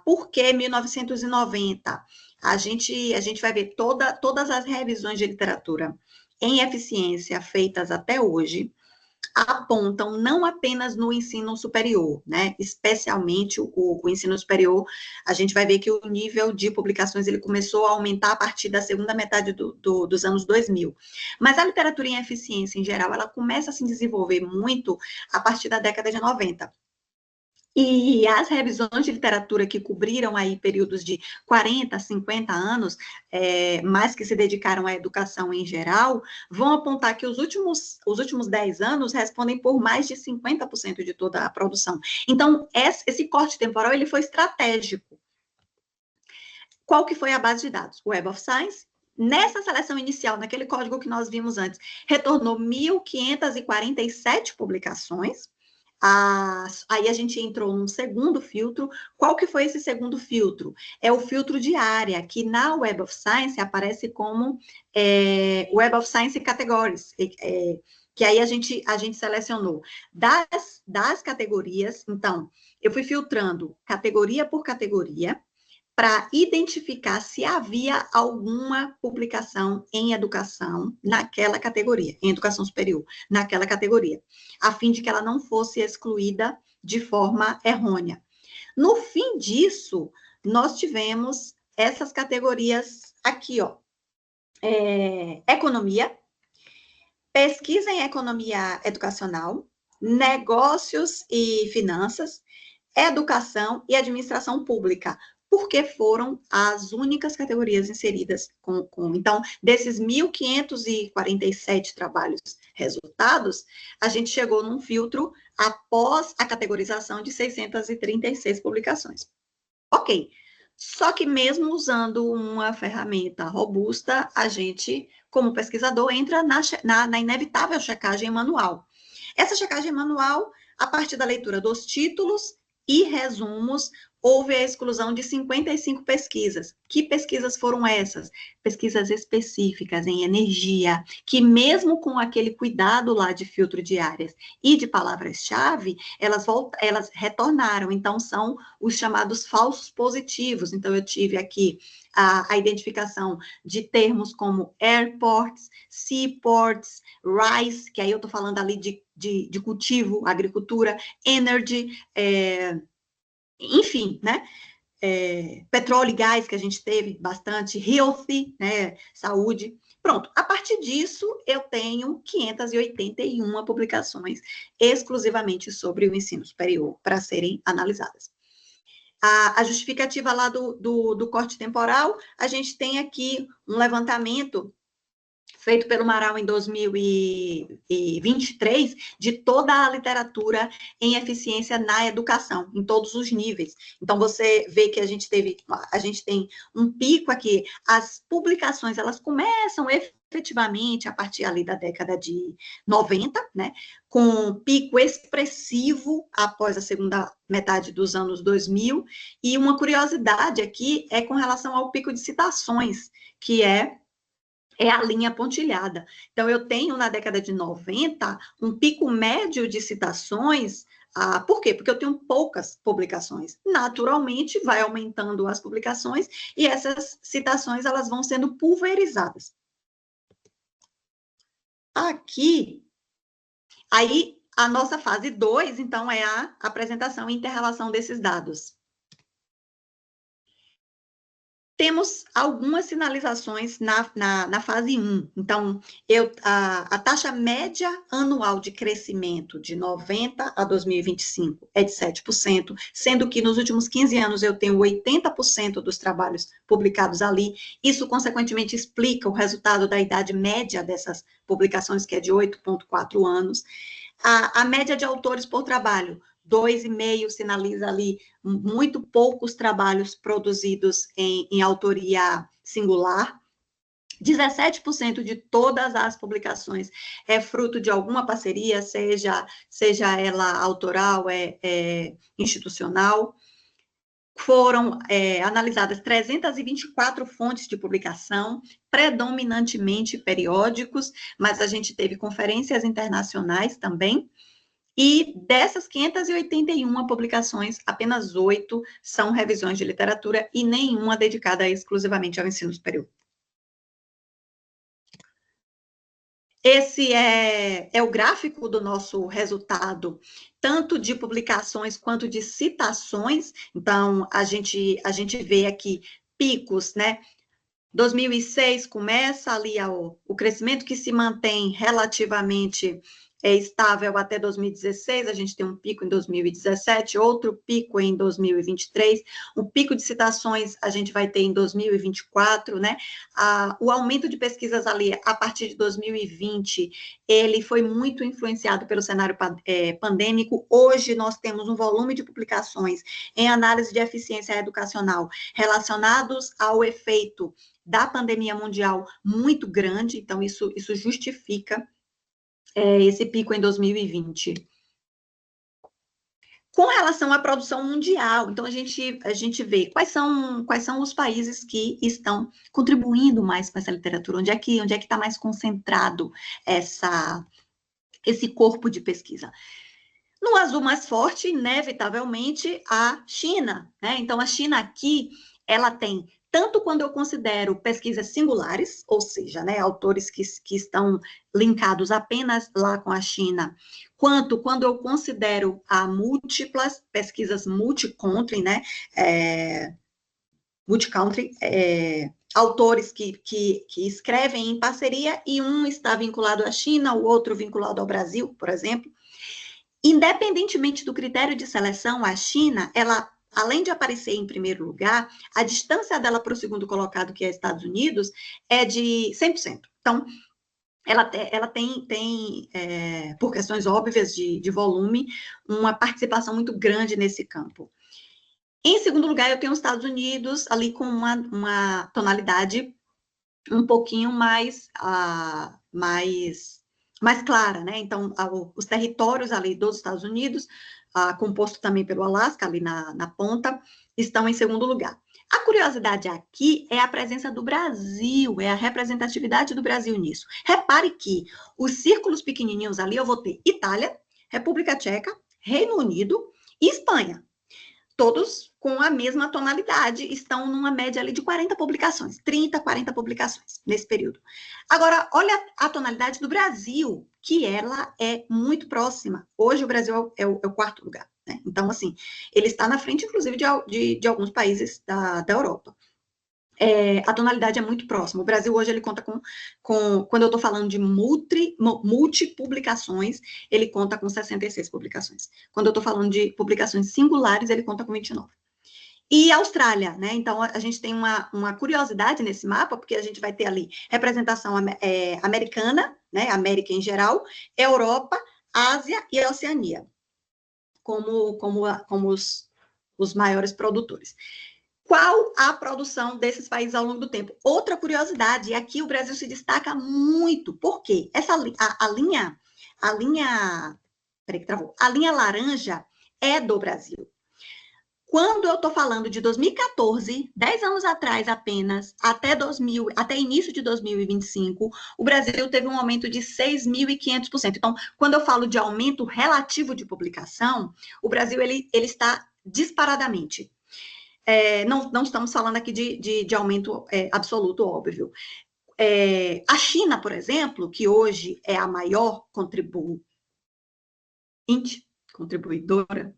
Por que 1990? A gente vai ver todas as revisões de literatura em eficiência feitas até hoje, apontam não apenas no ensino superior, né, especialmente o ensino superior, a gente vai ver que o nível de publicações ele começou a aumentar a partir da segunda metade dos anos 2000, mas a literatura em eficiência, em geral, ela começa a se desenvolver muito a partir da década de 90. E as revisões de literatura que cobriram aí períodos de 40, 50 anos, mas que se dedicaram à educação em geral, vão apontar que os últimos 10 anos respondem por mais de 50% de toda a produção. Então, esse corte temporal, ele foi estratégico. Qual que foi a base de dados? O Web of Science. Nessa seleção inicial, naquele código que nós vimos antes, retornou 1.547 publicações. Aí a gente entrou num segundo filtro. Qual que foi esse segundo filtro? É o filtro de área, que na Web of Science aparece como Web of Science Categories, que aí a gente selecionou das categorias. Então, eu fui filtrando categoria por categoria, para identificar se havia alguma publicação em educação naquela categoria, em educação superior, naquela categoria, a fim de que ela não fosse excluída de forma errônea. No fim disso, nós tivemos essas categorias aqui, ó. Economia, pesquisa em economia educacional, negócios e finanças, educação e administração pública. porque foram as únicas categorias inseridas então, desses 1.547 trabalhos resultados, a gente chegou num filtro após a categorização de 636 publicações. Ok, só que mesmo usando uma ferramenta robusta, a gente, como pesquisador, entra na inevitável checagem manual. Essa checagem manual, a partir da leitura dos títulos e resumos, houve a exclusão de 55 pesquisas. Que pesquisas foram essas? Pesquisas específicas em energia, que mesmo com aquele cuidado lá de filtro de áreas e de palavras-chave, elas retornaram. Então, são os chamados falsos positivos. Então, eu tive aqui a identificação de termos como airports, seaports, rice, que aí eu estou falando ali de cultivo, agricultura, energy, enfim, né? Petróleo e gás, que a gente teve bastante, healthy, né? Saúde. Pronto, a partir disso, eu tenho 581 publicações exclusivamente sobre o ensino superior para serem analisadas. A justificativa lá do corte temporal, a gente tem aqui um levantamento feito pelo Marau em 2023, de toda a literatura em eficiência na educação, em todos os níveis. Então, você vê que a gente tem um pico aqui, as publicações, elas começam efetivamente a partir ali da década de 90, né, com um pico expressivo após a segunda metade dos anos 2000, e uma curiosidade aqui é com relação ao pico de citações, que é a linha pontilhada. Então, eu tenho, na década de 90, um pico médio de citações. Por quê? Porque eu tenho poucas publicações. Naturalmente, vai aumentando as publicações e essas citações elas vão sendo pulverizadas. Aqui, aí, a nossa fase 2, então, é a apresentação e inter-relação desses dados. Temos algumas sinalizações na fase 1. Então, a taxa média anual de crescimento de 90 a 2025 é de 7%, sendo que nos últimos 15 anos eu tenho 80% dos trabalhos publicados ali. Isso, consequentemente, explica o resultado da idade média dessas publicações, que é de 8,4 anos. A média de autores por trabalho, 2,5, sinaliza ali muito poucos trabalhos produzidos em autoria singular. 17% de todas as publicações é fruto de alguma parceria, seja ela autoral, institucional. Foram analisadas 324 fontes de publicação, predominantemente periódicos, mas a gente teve conferências internacionais também. E dessas 581 publicações, apenas 8 são revisões de literatura e nenhuma dedicada exclusivamente ao ensino superior. Esse é o gráfico do nosso resultado, tanto de publicações quanto de citações. Então, a gente vê aqui picos, né? 2006 começa ali o crescimento que se mantém relativamente estável até 2016, a gente tem um pico em 2017, outro pico em 2023, um pico de citações a gente vai ter em 2024, né? O aumento de pesquisas ali, a partir de 2020, ele foi muito influenciado pelo cenário pandêmico. Hoje, nós temos um volume de publicações em análise de eficiência educacional relacionados ao efeito da pandemia mundial muito grande, então isso justifica esse pico em 2020. Com relação à produção mundial, então a gente vê quais são os países que estão contribuindo mais com essa literatura, onde é que está mais concentrado esse corpo de pesquisa. No azul mais forte, inevitavelmente, a China, né? Então, a China aqui, ela tem, tanto quando eu considero pesquisas singulares, ou seja, né, autores que estão linkados apenas lá com a China, quanto quando eu considero múltiplas pesquisas multi-country, né, multi-country, autores que escrevem em parceria e um está vinculado à China, o outro vinculado ao Brasil, por exemplo. Independentemente do critério de seleção, a China, ela além de aparecer em primeiro lugar, a distância dela para o segundo colocado, que é Estados Unidos, é de 100%. Então, ela tem por questões óbvias de volume, uma participação muito grande nesse campo. Em segundo lugar, eu tenho os Estados Unidos ali com uma tonalidade um pouquinho mais clara, né? Então, os territórios ali dos Estados Unidos, composto também pelo Alasca, ali na ponta, estão em segundo lugar. A curiosidade aqui é a presença do Brasil, é a representatividade do Brasil nisso. Repare que os círculos pequenininhos ali, eu vou ter Itália, República Tcheca, Reino Unido e Espanha. Todos com a mesma tonalidade, estão numa média ali de 40 publicações, 30, 40 publicações nesse período. Agora, olha a tonalidade do Brasil, que ela é muito próxima. Hoje o Brasil é o quarto lugar, né? Então, assim, ele está na frente, inclusive, de alguns países da Europa. A tonalidade é muito próxima. O Brasil hoje ele conta com quando eu estou falando de multipublicações, ele conta com 66 publicações. Quando eu estou falando de publicações singulares, ele conta com 29. E Austrália, né? Então, a gente tem uma curiosidade nesse mapa, porque a gente vai ter ali representação americana, né? América em geral, Europa, Ásia e Oceania, como os maiores produtores. Qual a produção desses países ao longo do tempo? Outra curiosidade, e aqui o Brasil se destaca muito. Por quê? A linha laranja é do Brasil. Quando eu estou falando de 2014, 10 anos atrás apenas, até início de 2025, o Brasil teve um aumento de 6.500%. Então, quando eu falo de aumento relativo de publicação, o Brasil ele está disparadamente. Não estamos falando aqui de aumento absoluto, óbvio. A China, por exemplo, que hoje é a maior contribuidora,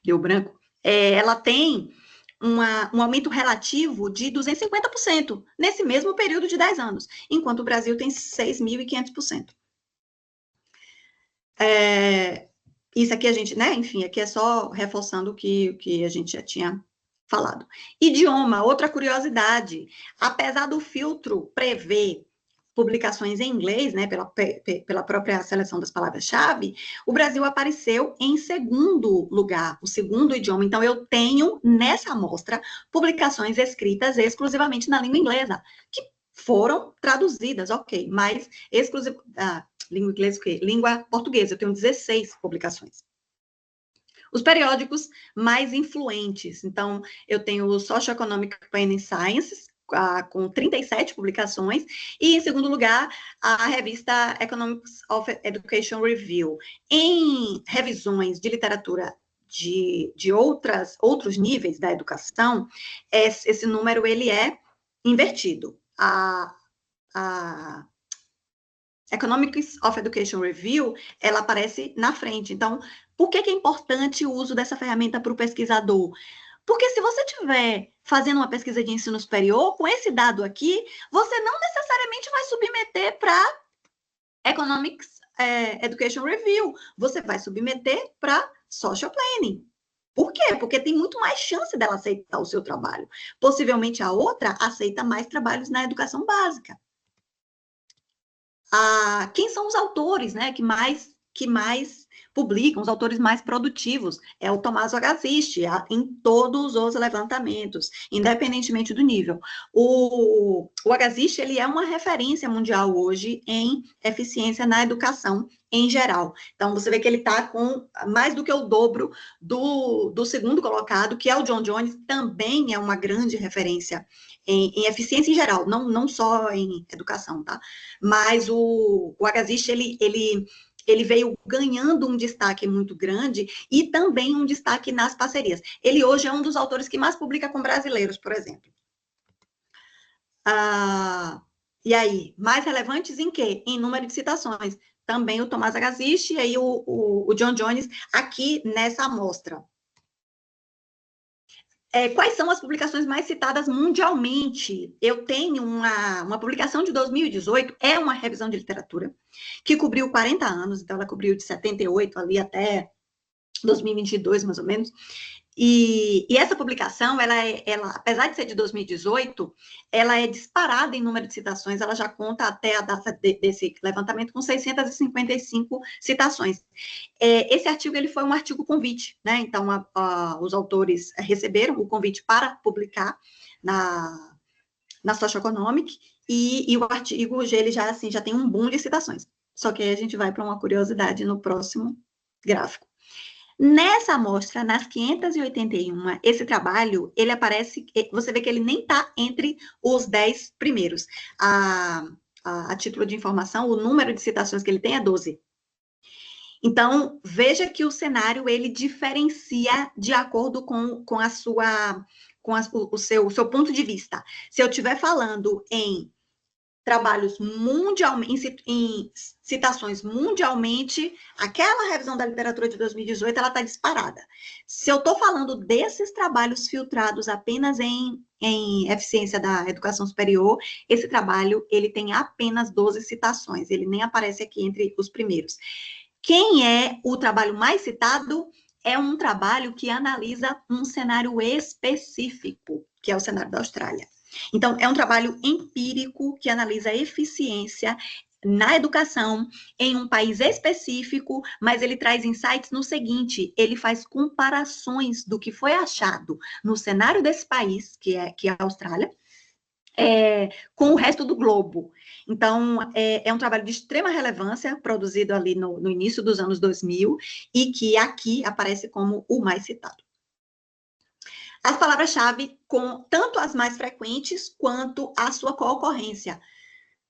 deu branco, ela tem um aumento relativo de 250% nesse mesmo período de 10 anos, enquanto o Brasil tem 6.500%. Isso aqui a gente, né? Enfim, aqui é só reforçando o que a gente já tinha falado. Idioma, outra curiosidade. Apesar do filtro prever publicações em inglês, né, pela própria seleção das palavras-chave, o Brasil apareceu em segundo lugar, o segundo idioma. Então, eu tenho, nessa amostra, publicações escritas exclusivamente na língua inglesa, que foram traduzidas, ok, mas língua inglesa, o quê? Língua portuguesa, eu tenho 16 publicações. Os periódicos mais influentes, então, eu tenho o Socioeconomic Planning Sciences, com 37 publicações, e, em segundo lugar, a revista Economics of Education Review. Em revisões de literatura de outros níveis da educação, esse número ele é invertido. A Economics of Education Review, ela aparece na frente. Então, por que é importante o uso dessa ferramenta para o pesquisador? Porque se você estiver fazendo uma pesquisa de ensino superior, com esse dado aqui, você não necessariamente vai submeter para Economics Education Review, você vai submeter para Social Planning. Por quê? Porque tem muito mais chance dela aceitar o seu trabalho. Possivelmente a outra aceita mais trabalhos na educação básica. Quem são os autores, né, que mais publicam, os autores mais produtivos? É o Tommaso Agassiz, em todos os levantamentos, independentemente do nível. O Agassiz, ele é uma referência mundial hoje em eficiência na educação em geral. Então, você vê que ele está com mais do que o dobro do segundo colocado, que é o John Jones, também é uma grande referência em eficiência em geral, não só em educação, tá? Mas o Agassiz, ele veio ganhando um destaque muito grande e também um destaque nas parcerias. Ele hoje é um dos autores que mais publica com brasileiros, por exemplo. E aí, mais relevantes em quê? Em número de citações. Também o Tommaso Agassiz e aí o John Jones aqui nessa amostra. Quais são as publicações mais citadas mundialmente? Eu tenho uma publicação de 2018, é uma revisão de literatura, que cobriu 40 anos, então ela cobriu de 78 ali até 2022, mais ou menos, E essa publicação, ela, apesar de ser de 2018, ela é disparada em número de citações, ela já conta até a data desse levantamento com 655 citações. Esse artigo, ele foi um artigo convite, né? Então, os autores receberam o convite para publicar na Socioeconomic, e o artigo, ele já tem um boom de citações. Só que aí a gente vai para uma curiosidade no próximo gráfico. Nessa amostra, nas 581, esse trabalho, ele aparece, você vê que ele nem está entre os 10 primeiros. A título de informação, o número de citações que ele tem é 12. Então, veja que o cenário, ele diferencia de acordo com o seu ponto de vista. Se eu estiver falando em trabalhos mundialmente, em citações mundialmente, aquela revisão da literatura de 2018, ela está disparada. Se eu estou falando desses trabalhos filtrados apenas em eficiência da educação superior, esse trabalho, ele tem apenas 12 citações, ele nem aparece aqui entre os primeiros. Quem é o trabalho mais citado? É um trabalho que analisa um cenário específico, que é o cenário da Austrália. Então, é um trabalho empírico que analisa a eficiência na educação em um país específico, mas ele traz insights no seguinte: ele faz comparações do que foi achado no cenário desse país, que é a Austrália, com o resto do globo. Então, é um trabalho de extrema relevância, produzido ali no início dos anos 2000, e que aqui aparece como o mais citado. As palavras-chave, tanto as mais frequentes, quanto a sua concorrência.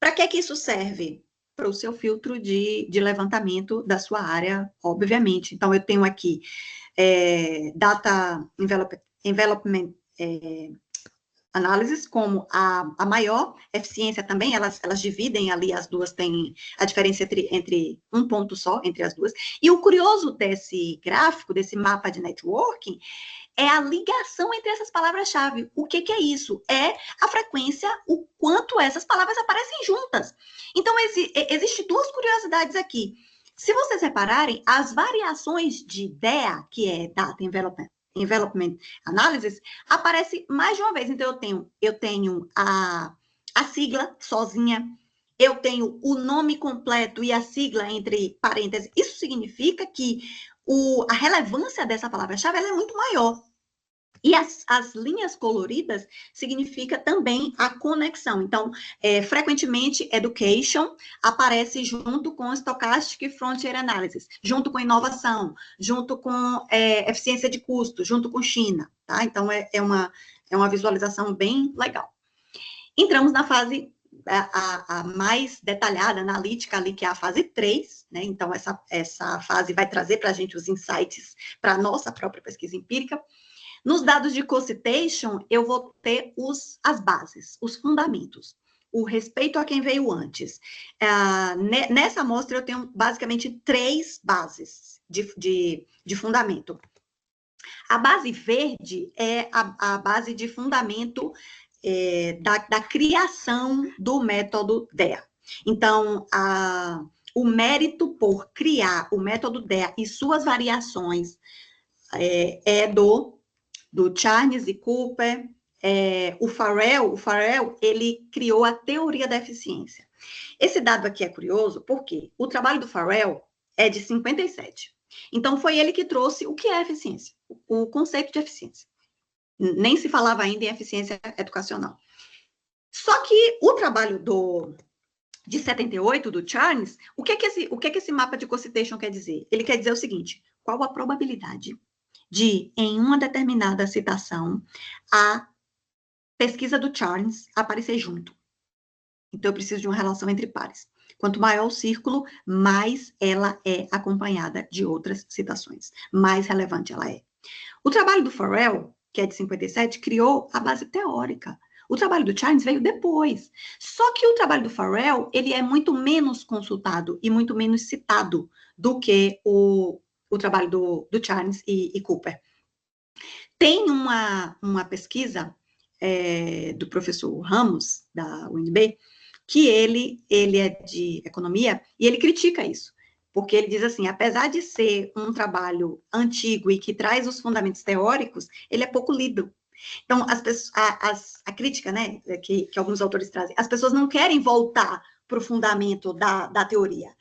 Para que isso serve? Para o seu filtro de levantamento da sua área, obviamente. Então, eu tenho aqui Data Envelopment Analysis como a maior, eficiência também, elas dividem ali, as duas têm a diferença entre um ponto só, entre as duas. E o curioso desse gráfico, desse mapa de networking, é a ligação entre essas palavras-chave. O que é isso? É a frequência, o quanto essas palavras aparecem juntas. Então, existem duas curiosidades aqui. Se vocês repararem, as variações de DEA, que é Data Envelopment Analysis, aparece mais de uma vez. Então, eu tenho a sigla sozinha, eu tenho o nome completo e a sigla entre parênteses. Isso significa que a relevância dessa palavra-chave é muito maior. E as linhas coloridas significa também a conexão. Então, frequentemente, education aparece junto com Stochastic Frontier Analysis, junto com inovação, junto com eficiência de custo, junto com China, tá? Então, é uma visualização bem legal. Entramos na fase a mais detalhada, analítica ali, que é a fase 3, né? Então, essa fase vai trazer para a gente os insights para a nossa própria pesquisa empírica. Nos dados de co-citation, eu vou ter as bases, os fundamentos, o respeito a quem veio antes. Nessa amostra, eu tenho basicamente 3 bases de fundamento. A base verde é a base de fundamento da criação do método DEA. Então, o mérito por criar o método DEA e suas variações é do Charnes e Cooper. O Farrell, ele criou a teoria da eficiência. Esse dado aqui é curioso, porque o trabalho do Farrell é de 57. Então, foi ele que trouxe o que é eficiência, o conceito de eficiência. Nem se falava ainda em eficiência educacional. Só que o trabalho de 78, do Charnes, o que é esse mapa de co-citation quer dizer? Ele quer dizer o seguinte: qual a probabilidade de, em uma determinada citação, a pesquisa do Charnes aparecer junto? Então, eu preciso de uma relação entre pares. Quanto maior o círculo, mais ela é acompanhada de outras citações, mais relevante ela é. O trabalho do Farrell, que é de 57, criou a base teórica. O trabalho do Charnes veio depois. Só que o trabalho do Farrell, ele é muito menos consultado e muito menos citado do que o trabalho do Charnes e Cooper. Tem uma pesquisa do professor Ramos, da UNB, que ele é de economia, e ele critica isso, porque ele diz assim, apesar de ser um trabalho antigo e que traz os fundamentos teóricos, ele é pouco lido. Então, a crítica, né, que alguns autores trazem, as pessoas não querem voltar para o fundamento da teoria,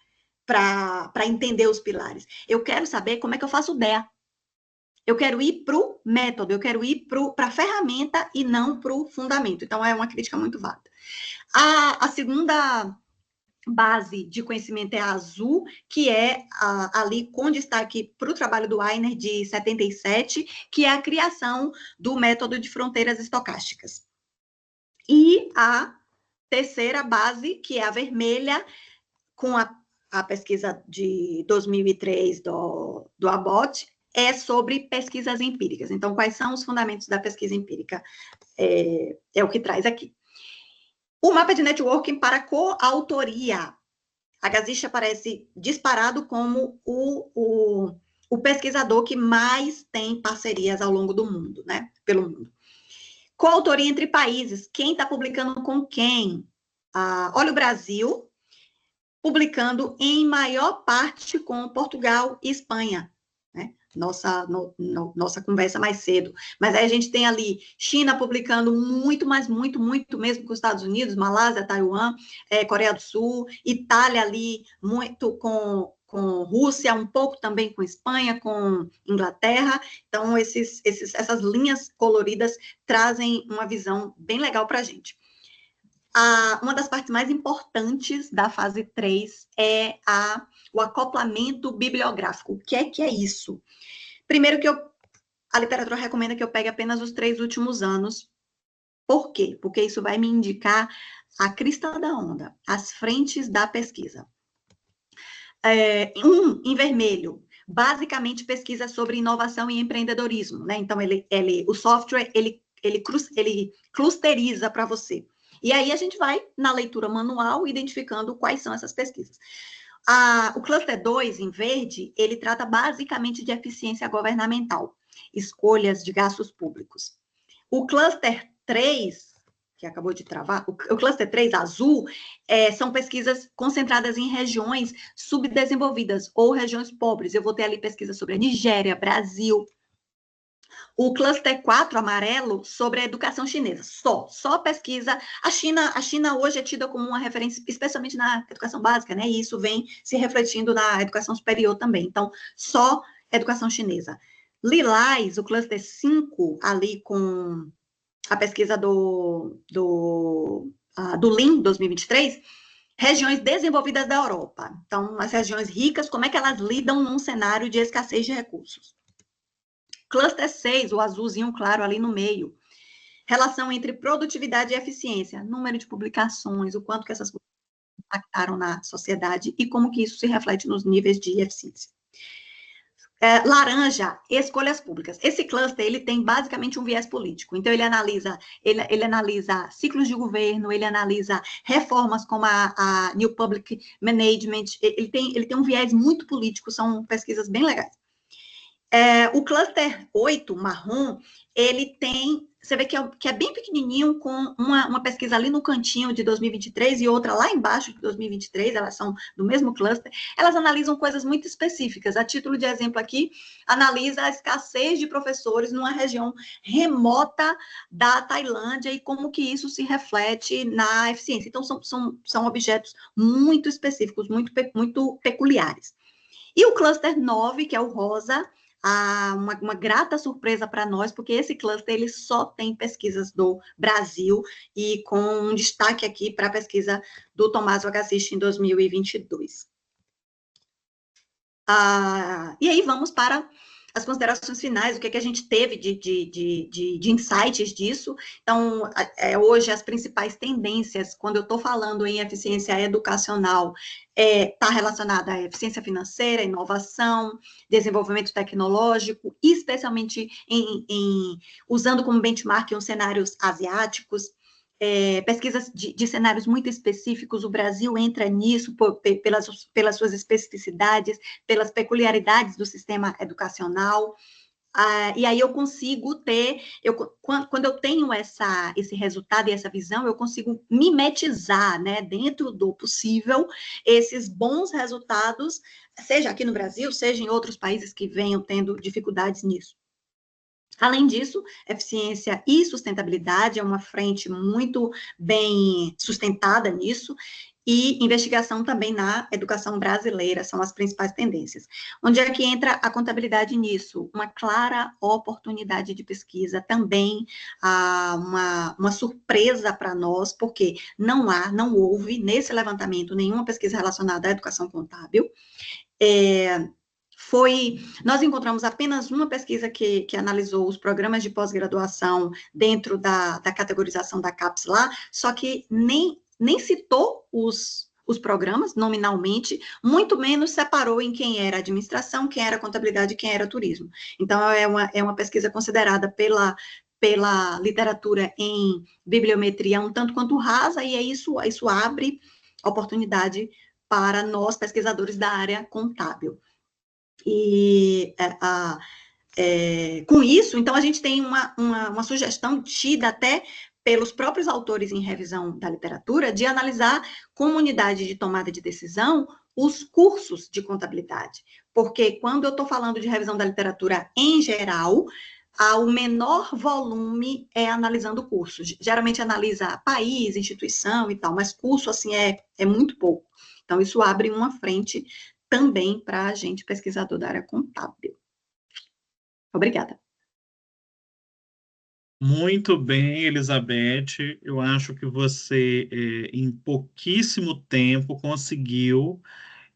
para entender os pilares. Eu quero saber como é que eu faço DEA. Eu quero ir para o método, eu quero ir para a ferramenta e não para o fundamento. Então, é uma crítica muito válida. A segunda base de conhecimento é a azul, que é ali com destaque para o trabalho do Weiner de 77, que é a criação do método de fronteiras estocásticas. E a terceira base, que é a vermelha, com a pesquisa de 2003 do Abbott, é sobre pesquisas empíricas. Então, quais são os fundamentos da pesquisa empírica? É o que traz aqui. O mapa de networking para coautoria. A Gazish aparece disparado como o pesquisador que mais tem parcerias ao longo do mundo, né? Pelo mundo. Coautoria entre países. Quem está publicando com quem? Olha o Brasil, publicando em maior parte com Portugal e Espanha, né? Nossa conversa mais cedo. Mas aí a gente tem ali China publicando muito, mas muito mesmo com os Estados Unidos, Malásia, Taiwan, Coreia do Sul, Itália ali muito com Rússia, um pouco também com Espanha, com Inglaterra. Então, essas linhas coloridas trazem uma visão bem legal para a gente. Uma das partes mais importantes da fase 3 é o acoplamento bibliográfico. O que é isso? Primeiro que a literatura recomenda que eu pegue apenas os 3 últimos anos. Por quê? Porque isso vai me indicar a crista da onda, as frentes da pesquisa. Em vermelho, basicamente pesquisa sobre inovação e empreendedorismo, né? Então, o software, ele clusteriza para você. E aí a gente vai, na leitura manual, identificando quais são essas pesquisas. O cluster 2, em verde, ele trata basicamente de eficiência governamental, escolhas de gastos públicos. O cluster 3, que acabou de travar, o cluster 3, azul, são pesquisas concentradas em regiões subdesenvolvidas ou regiões pobres. Eu vou ter ali pesquisa sobre a Nigéria, Brasil. O cluster 4, amarelo, sobre a educação chinesa. Só pesquisa. A China hoje é tida como uma referência, especialmente na educação básica, né? E isso vem se refletindo na educação superior também. Então, só educação chinesa. Lilás, o cluster 5, ali com a pesquisa do Lean 2023, regiões desenvolvidas da Europa. Então, as regiões ricas, como é que elas lidam num cenário de escassez de recursos? Cluster 6, o azulzinho claro ali no meio. Relação entre produtividade e eficiência. Número de publicações, o quanto que essas publicações impactaram na sociedade e como que isso se reflete nos níveis de eficiência. Laranja, escolhas públicas. Esse cluster, ele tem basicamente um viés político. Então, ele analisa ciclos de governo, ele analisa reformas como a New Public Management. Ele tem um viés muito político, são pesquisas bem legais. O cluster 8, marrom, ele tem, você vê que é bem pequenininho, com uma pesquisa ali no cantinho de 2023 e outra lá embaixo de 2023, elas são do mesmo cluster, elas analisam coisas muito específicas. A título de exemplo aqui, analisa a escassez de professores numa região remota da Tailândia e como que isso se reflete na eficiência. Então, são objetos muito específicos, muito peculiares. E o cluster 9, que é o rosa, uma grata surpresa para nós, porque esse cluster ele só tem pesquisas do Brasil e com um destaque aqui para a pesquisa do Tommaso Agassiz em 2022. E aí vamos para as considerações finais, o que a gente teve de insights disso. Então, hoje, as principais tendências, quando eu estou falando em eficiência educacional, está relacionada à eficiência financeira, inovação, desenvolvimento tecnológico, especialmente usando como benchmark os cenários asiáticos, pesquisas de cenários muito específicos. O Brasil entra nisso pelas suas especificidades, pelas peculiaridades do sistema educacional. E aí eu consigo ter, quando eu tenho esse resultado e essa visão, eu consigo mimetizar, né, dentro do possível, esses bons resultados, seja aqui no Brasil, seja em outros países que venham tendo dificuldades nisso. Além disso, eficiência e sustentabilidade é uma frente muito bem sustentada nisso, e investigação também na educação brasileira são as principais tendências. Onde é que entra a contabilidade nisso? Uma clara oportunidade de pesquisa, também uma surpresa para nós, porque não houve nesse levantamento nenhuma pesquisa relacionada à educação contábil. Nós encontramos apenas uma pesquisa que analisou os programas de pós-graduação dentro da categorização da CAPES lá, só que nem citou os programas nominalmente, muito menos separou em quem era administração, quem era contabilidade e quem era turismo. Então, é uma pesquisa considerada pela literatura em bibliometria um tanto quanto rasa, e isso abre oportunidade para nós, pesquisadores da área contábil. E com isso, então, a gente tem uma sugestão tida até pelos próprios autores em revisão da literatura, de analisar como unidade de tomada de decisão os cursos de contabilidade. Porque quando eu estou falando de revisão da literatura em geral, o menor volume é analisando cursos. Geralmente analisa país, instituição e tal, mas curso, assim, é muito pouco. Então, isso abre uma frente também para a gente, pesquisador da área contábil. Obrigada. Muito bem, Elizabeth. Eu acho que você, em pouquíssimo tempo, conseguiu,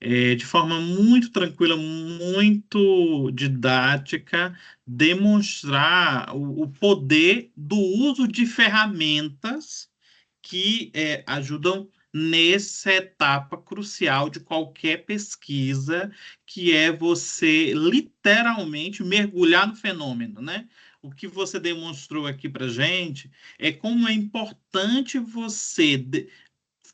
de forma muito tranquila, muito didática, demonstrar o poder do uso de ferramentas que ajudam nessa etapa crucial de qualquer pesquisa, que é você literalmente mergulhar no fenômeno, né? O que você demonstrou aqui para a gente é como é importante você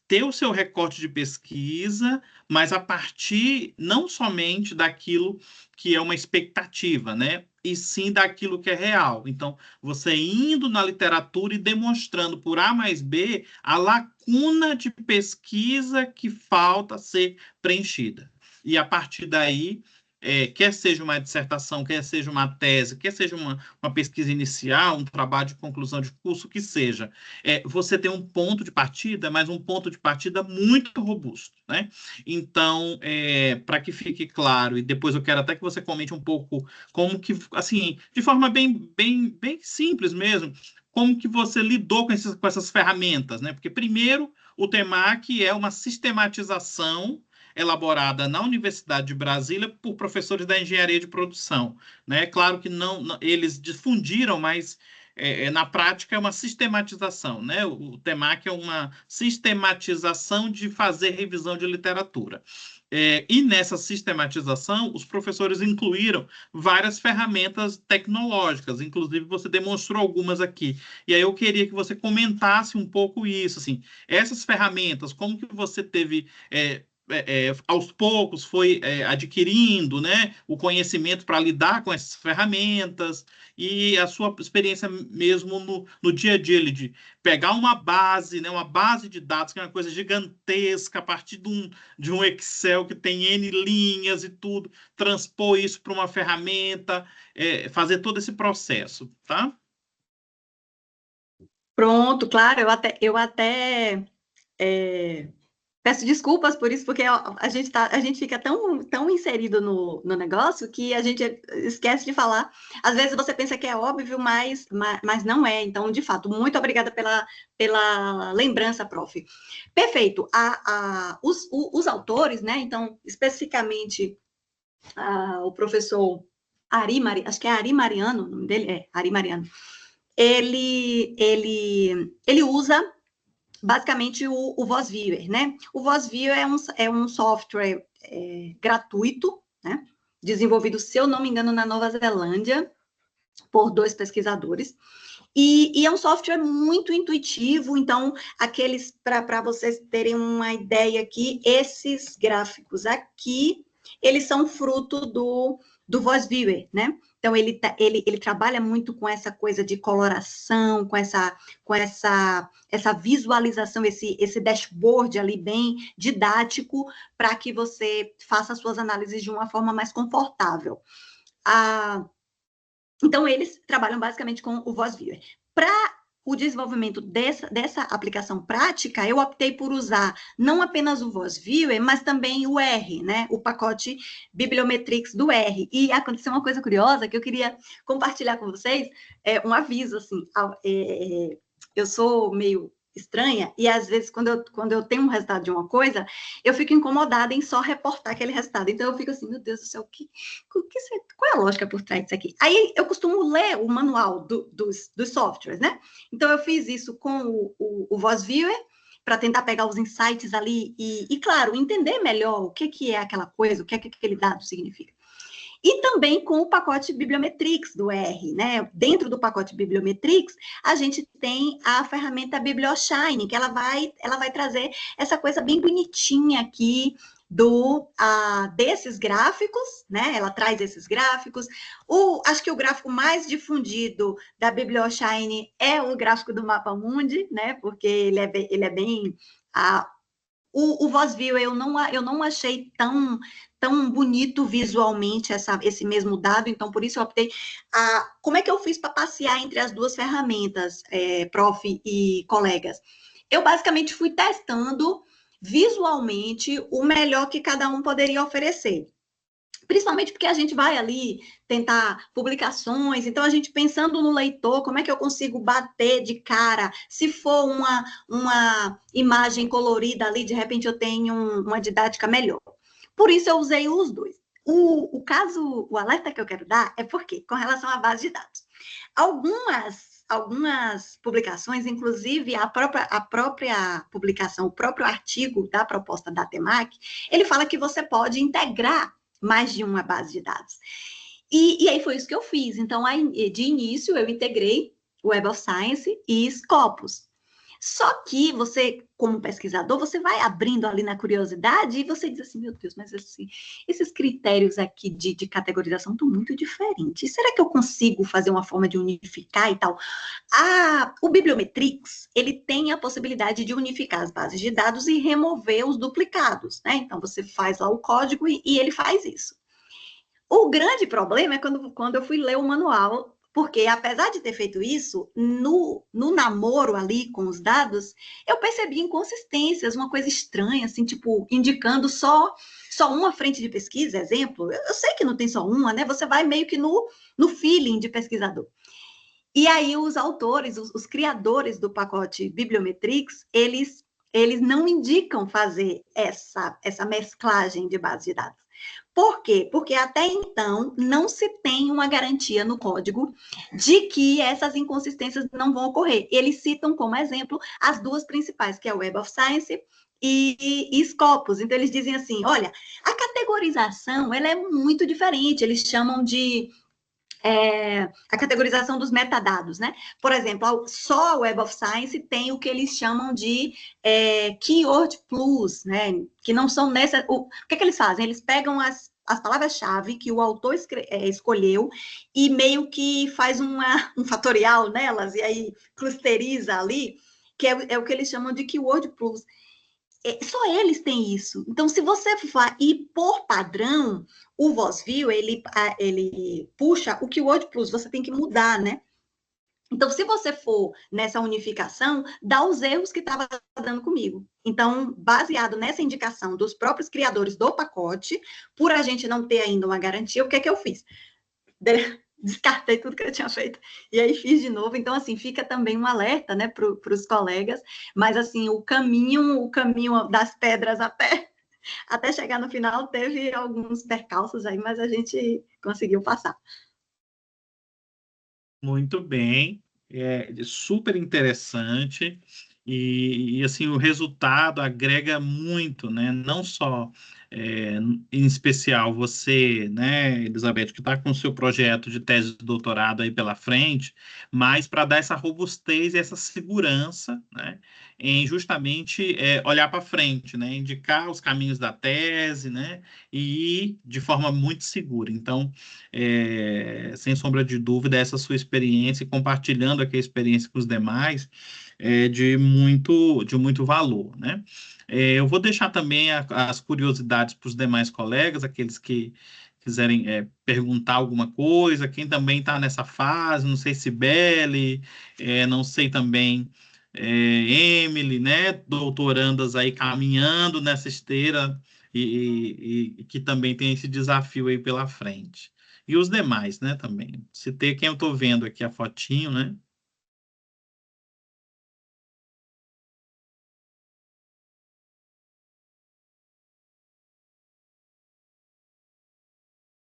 ter o seu recorte de pesquisa, mas a partir não somente daquilo que é uma expectativa, né? E sim daquilo que é real. Então, você indo na literatura e demonstrando por A mais B a lacuna de pesquisa que falta ser preenchida. E a partir daí, quer seja uma dissertação, quer seja uma tese, quer seja uma pesquisa inicial, um trabalho de conclusão de curso, que seja, você tem um ponto de partida, mas um ponto de partida muito robusto, né? Então, para que fique claro, e depois eu quero até que você comente um pouco como que, assim, de forma bem simples mesmo, como que você lidou com essas ferramentas, né? Porque, primeiro, o TEMAC é uma sistematização elaborada na Universidade de Brasília por professores da engenharia de produção, né? Claro que não eles difundiram, mas na prática é uma sistematização, né? O TEMAC é uma sistematização de fazer revisão de literatura. E nessa sistematização, os professores incluíram várias ferramentas tecnológicas, inclusive você demonstrou algumas aqui. E aí eu queria que você comentasse um pouco isso, assim, essas ferramentas, como que você teve aos poucos foi adquirindo, né, o conhecimento para lidar com essas ferramentas, e a sua experiência mesmo no dia a dia, de pegar uma base, né, uma base de dados, que é uma coisa gigantesca, a partir de um Excel que tem N linhas e tudo, transpor isso para uma ferramenta, fazer todo esse processo, tá? Pronto, claro, eu até peço desculpas por isso, porque a gente fica tão inserido no negócio que a gente esquece de falar. Às vezes você pensa que é óbvio, mas não é. Então, de fato, muito obrigada pela lembrança, prof. Perfeito. Os autores, né? Então, especificamente, o professor acho que é Ari Mariano, o nome dele Ari Mariano. Ele usa basicamente o VozViewer, né? O VozViewer é um software gratuito, né? Desenvolvido, se eu não me engano, na Nova Zelândia, por 2 pesquisadores, e é um software muito intuitivo. Então, para vocês terem uma ideia aqui, esses gráficos aqui, eles são fruto do Voice Viewer, né? Então, ele trabalha muito com essa coisa de coloração, com essa visualização, esse dashboard ali bem didático, para que você faça as suas análises de uma forma mais confortável. Então, eles trabalham basicamente com o Voice Viewer. Para o desenvolvimento dessa aplicação prática, eu optei por usar não apenas o Voice Viewer, mas também o R, né? O pacote Bibliometrix do R. E aconteceu uma coisa curiosa que eu queria compartilhar com vocês, um aviso, assim, eu sou meio estranha, e às vezes, quando eu tenho um resultado de uma coisa, eu fico incomodada em só reportar aquele resultado. Então, eu fico assim, meu Deus do céu, qual é a lógica por trás disso aqui? Aí, eu costumo ler o manual dos softwares, né? Então, eu fiz isso com o Voice Viewer, para tentar pegar os insights ali e, claro, entender melhor o que é aquela coisa, o que aquele dado significa. E também com o pacote Bibliometrix do R, né? Dentro do pacote Bibliometrix, a gente tem a ferramenta BiblioShine, que ela vai trazer essa coisa bem bonitinha aqui desses gráficos, né? Ela traz esses gráficos. Acho que o gráfico mais difundido da BiblioShine é o gráfico do Mapa Mundi, né? Porque ele é bem o Voice Viewer eu não achei tão bonito visualmente esse mesmo dado, então por isso eu optei. Como é que eu fiz para passear entre as duas ferramentas, prof e colegas? Eu basicamente fui testando visualmente o melhor que cada um poderia oferecer. Principalmente porque a gente vai ali tentar publicações, então a gente pensando no leitor, como é que eu consigo bater de cara? Se for uma imagem colorida ali, de repente eu tenho uma didática melhor. Por isso eu usei os dois. O alerta que eu quero dar é porque, com relação à base de dados, algumas publicações, inclusive a própria publicação, o próprio artigo da proposta da TEMAC, ele fala que você pode integrar mais de uma base de dados. E aí foi isso que eu fiz. Então, de início, eu integrei Web of Science e Scopus. Só que você, como pesquisador, você vai abrindo ali na curiosidade e você diz assim, meu Deus, mas assim, esses critérios aqui de categorização estão muito diferentes. Será que eu consigo fazer uma forma de unificar e tal? O Bibliometrix, ele tem a possibilidade de unificar as bases de dados e remover os duplicados, né? Então, você faz lá o código e ele faz isso. O grande problema é quando eu fui ler o manual, porque apesar de ter feito isso, no namoro ali com os dados, eu percebi inconsistências, uma coisa estranha, assim, tipo, indicando só uma frente de pesquisa, exemplo. Eu sei que não tem só uma, né? Você vai meio que no feeling de pesquisador. E aí os autores, os criadores do pacote Bibliometrix, eles não indicam fazer essa mesclagem de base de dados. Por quê? Porque até então não se tem uma garantia no código de que essas inconsistências não vão ocorrer. Eles citam como exemplo as duas principais, que é o Web of Science e Scopus. Então, eles dizem assim, olha, a categorização ela é muito diferente, eles chamam de a categorização dos metadados, né? Por exemplo, só a Web of Science tem o que eles chamam de Keyword Plus, né? Que não são o que eles fazem? Eles pegam as palavras-chave que o autor escolheu e meio que faz um fatorial nelas, e aí clusteriza ali, que é o que eles chamam de Keyword Plus. Só eles têm isso. Então, se você vai ir por padrão, o Voice Viewer, ele puxa o Keyword Plus, você tem que mudar, né? Então, se você for nessa unificação, dá os erros que estava dando comigo. Então, baseado nessa indicação dos próprios criadores do pacote, por a gente não ter ainda uma garantia, o que é que eu fiz? Descartei tudo que eu tinha feito e aí fiz de novo. Então, assim, fica também um alerta, né, para os colegas, mas, assim, o caminho das pedras até chegar no final teve alguns percalços aí, mas a gente conseguiu passar. Muito bem, super interessante e assim, o resultado agrega muito, né? Não só em especial você, né, Elizabeth, que está com o seu projeto de tese de doutorado aí pela frente, mas para dar essa robustez e essa segurança, né, em justamente olhar para frente, né, indicar os caminhos da tese, né, e ir de forma muito segura. Então, sem sombra de dúvida, essa sua experiência e compartilhando aqui a experiência com os demais é de muito valor, né? Eu vou deixar também as curiosidades para os demais colegas, aqueles que quiserem perguntar alguma coisa, quem também está nessa fase, não sei se Belle, não sei também Emily, né, doutorandas aí caminhando nessa esteira e que também tem esse desafio aí pela frente. E os demais, né, também. Citei quem eu estou vendo aqui a fotinho, né?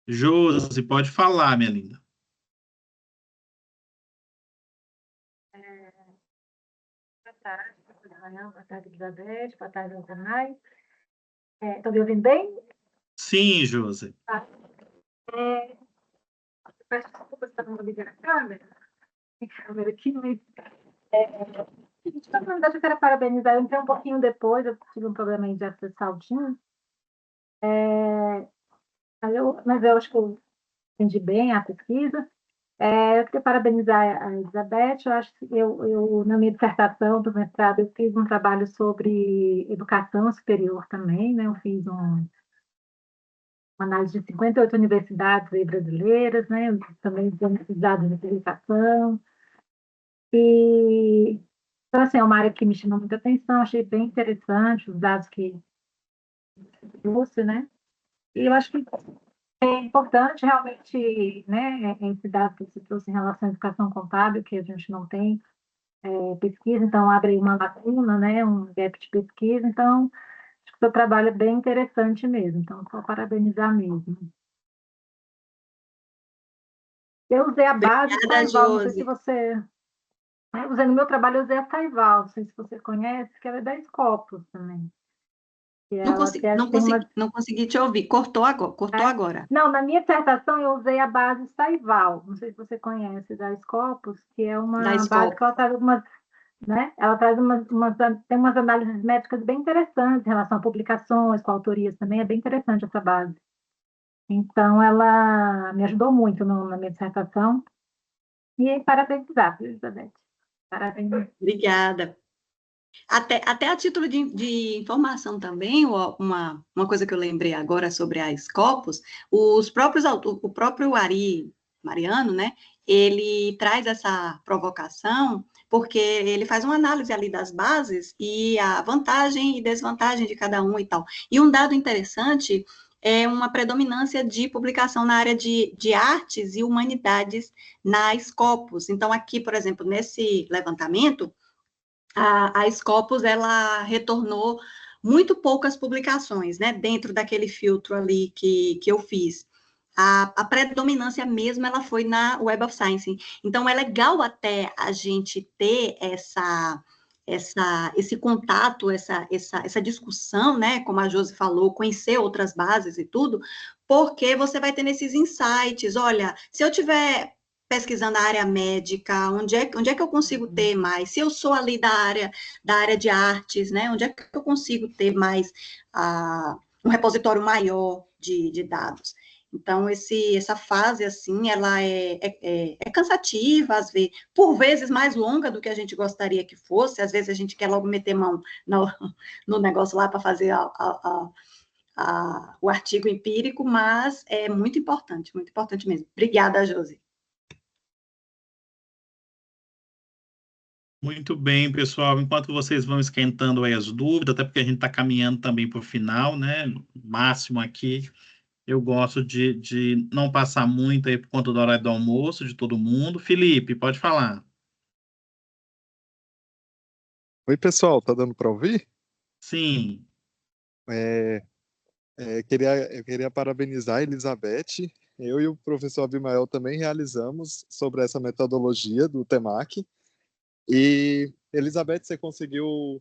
Josi, pode falar, minha linda. Boa tarde, boa tarde, Elizabeth, boa tarde, aos demais. Estão me ouvindo bem? Sim, Josi. Tá. Peço desculpas para não ligar a câmera. Tem câmera aqui, mas... Então, na verdade, eu quero parabenizar. Eu entrei um pouquinho depois, eu tive um problema aí de acessar o Teams. Mas eu acho que eu entendi bem a pesquisa. Eu queria parabenizar a Elizabeth. Eu acho que na minha dissertação do mestrado, eu fiz um trabalho sobre educação superior também, né? Eu fiz uma análise de 58 universidades aí brasileiras, né? Também de dados de educação. E, então, assim, é uma área que me chamou muita atenção, achei bem interessante os dados que trouxe, né? E eu acho que é importante realmente, né, esse dado que você trouxe em relação à educação contábil, que a gente não tem pesquisa, então abre aí uma lacuna, né, um gap de pesquisa, então acho que o seu trabalho é bem interessante mesmo, então só parabenizar mesmo. Eu usei a base Obrigada, Saival, não sei se Josi. você... Usando o meu trabalho, eu usei a Saival, não sei se você conhece, que ela é da Scopus também. Que ela tem uma... não consegui te ouvir. Cortou agora. Não, na minha dissertação eu usei a base Saival, não sei se você conhece, da Scopus, que é Da uma base escola. que ela traz algumas, né? Ela traz tem umas análises métricas bem interessantes em relação a publicações, com autorias também, é bem interessante essa base. Então, ela me ajudou muito na minha dissertação. E parabenizar, Elizabeth. Parabéns. Obrigada. Até a título de informação também, uma coisa que eu lembrei agora sobre a Scopus, o próprio Ari Mariano, né, ele traz essa provocação porque ele faz uma análise ali das bases e a vantagem e desvantagem de cada um e tal. E um dado interessante é uma predominância de publicação na área de artes e humanidades na Scopus. Então, aqui, por exemplo, nesse levantamento, a Scopus, ela retornou muito poucas publicações, né, dentro daquele filtro ali que eu fiz. A predominância mesmo, ela foi na Web of Science. Então, é legal até a gente ter esse contato, essa discussão, né, como a Josi falou, conhecer outras bases e tudo, porque você vai tendo esses insights. Olha, se eu tiver pesquisando a área médica, onde é que eu consigo ter mais? Se eu sou ali da área de artes, né? Onde é que eu consigo ter mais um repositório maior de dados? Então, essa fase, assim, ela é cansativa, às vezes, por vezes mais longa do que a gente gostaria que fosse, às vezes a gente quer logo meter mão no negócio lá para fazer o artigo empírico, mas é muito importante mesmo. Obrigada, Josi. Muito bem, pessoal. Enquanto vocês vão esquentando aí as dúvidas, até porque a gente está caminhando também para o final, né? No máximo aqui, eu gosto de não passar muito aí por conta da hora do almoço de todo mundo. Felipe, pode falar. Oi, pessoal, tá dando para ouvir? Sim. Eu queria parabenizar a Elizabeth. Eu e o professor Abimael também realizamos sobre essa metodologia do TEMAC. E, Elizabeth, você conseguiu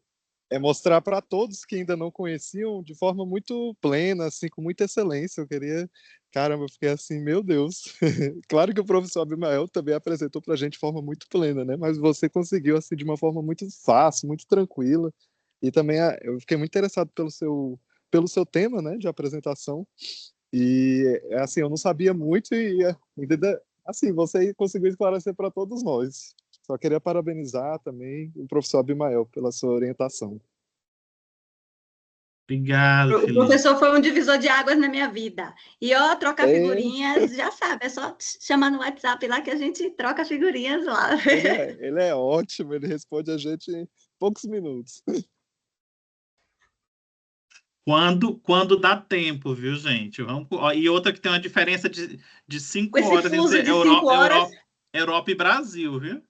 é mostrar para todos que ainda não conheciam de forma muito plena, assim, com muita excelência. Eu queria, caramba, eu fiquei assim, meu Deus. Claro que o professor Abimael também apresentou para a gente de forma muito plena, né? Mas você conseguiu assim de uma forma muito fácil, muito tranquila. E também eu fiquei muito interessado pelo seu tema, né, de apresentação. E assim, eu não sabia muito e assim, você conseguiu esclarecer para todos nós. Só queria parabenizar também o professor Abimael pela sua orientação. Obrigado, O Felipe. professor foi um divisor de águas na minha vida. E ó, trocar É, figurinhas, já sabe, é só chamar no WhatsApp lá que a gente troca figurinhas lá. ele é ótimo, ele responde a gente em poucos minutos. Quando dá tempo, viu, gente? E outra que tem uma diferença de Com 5 esse horas fuso entre de 5 horas, Europa e Brasil, viu?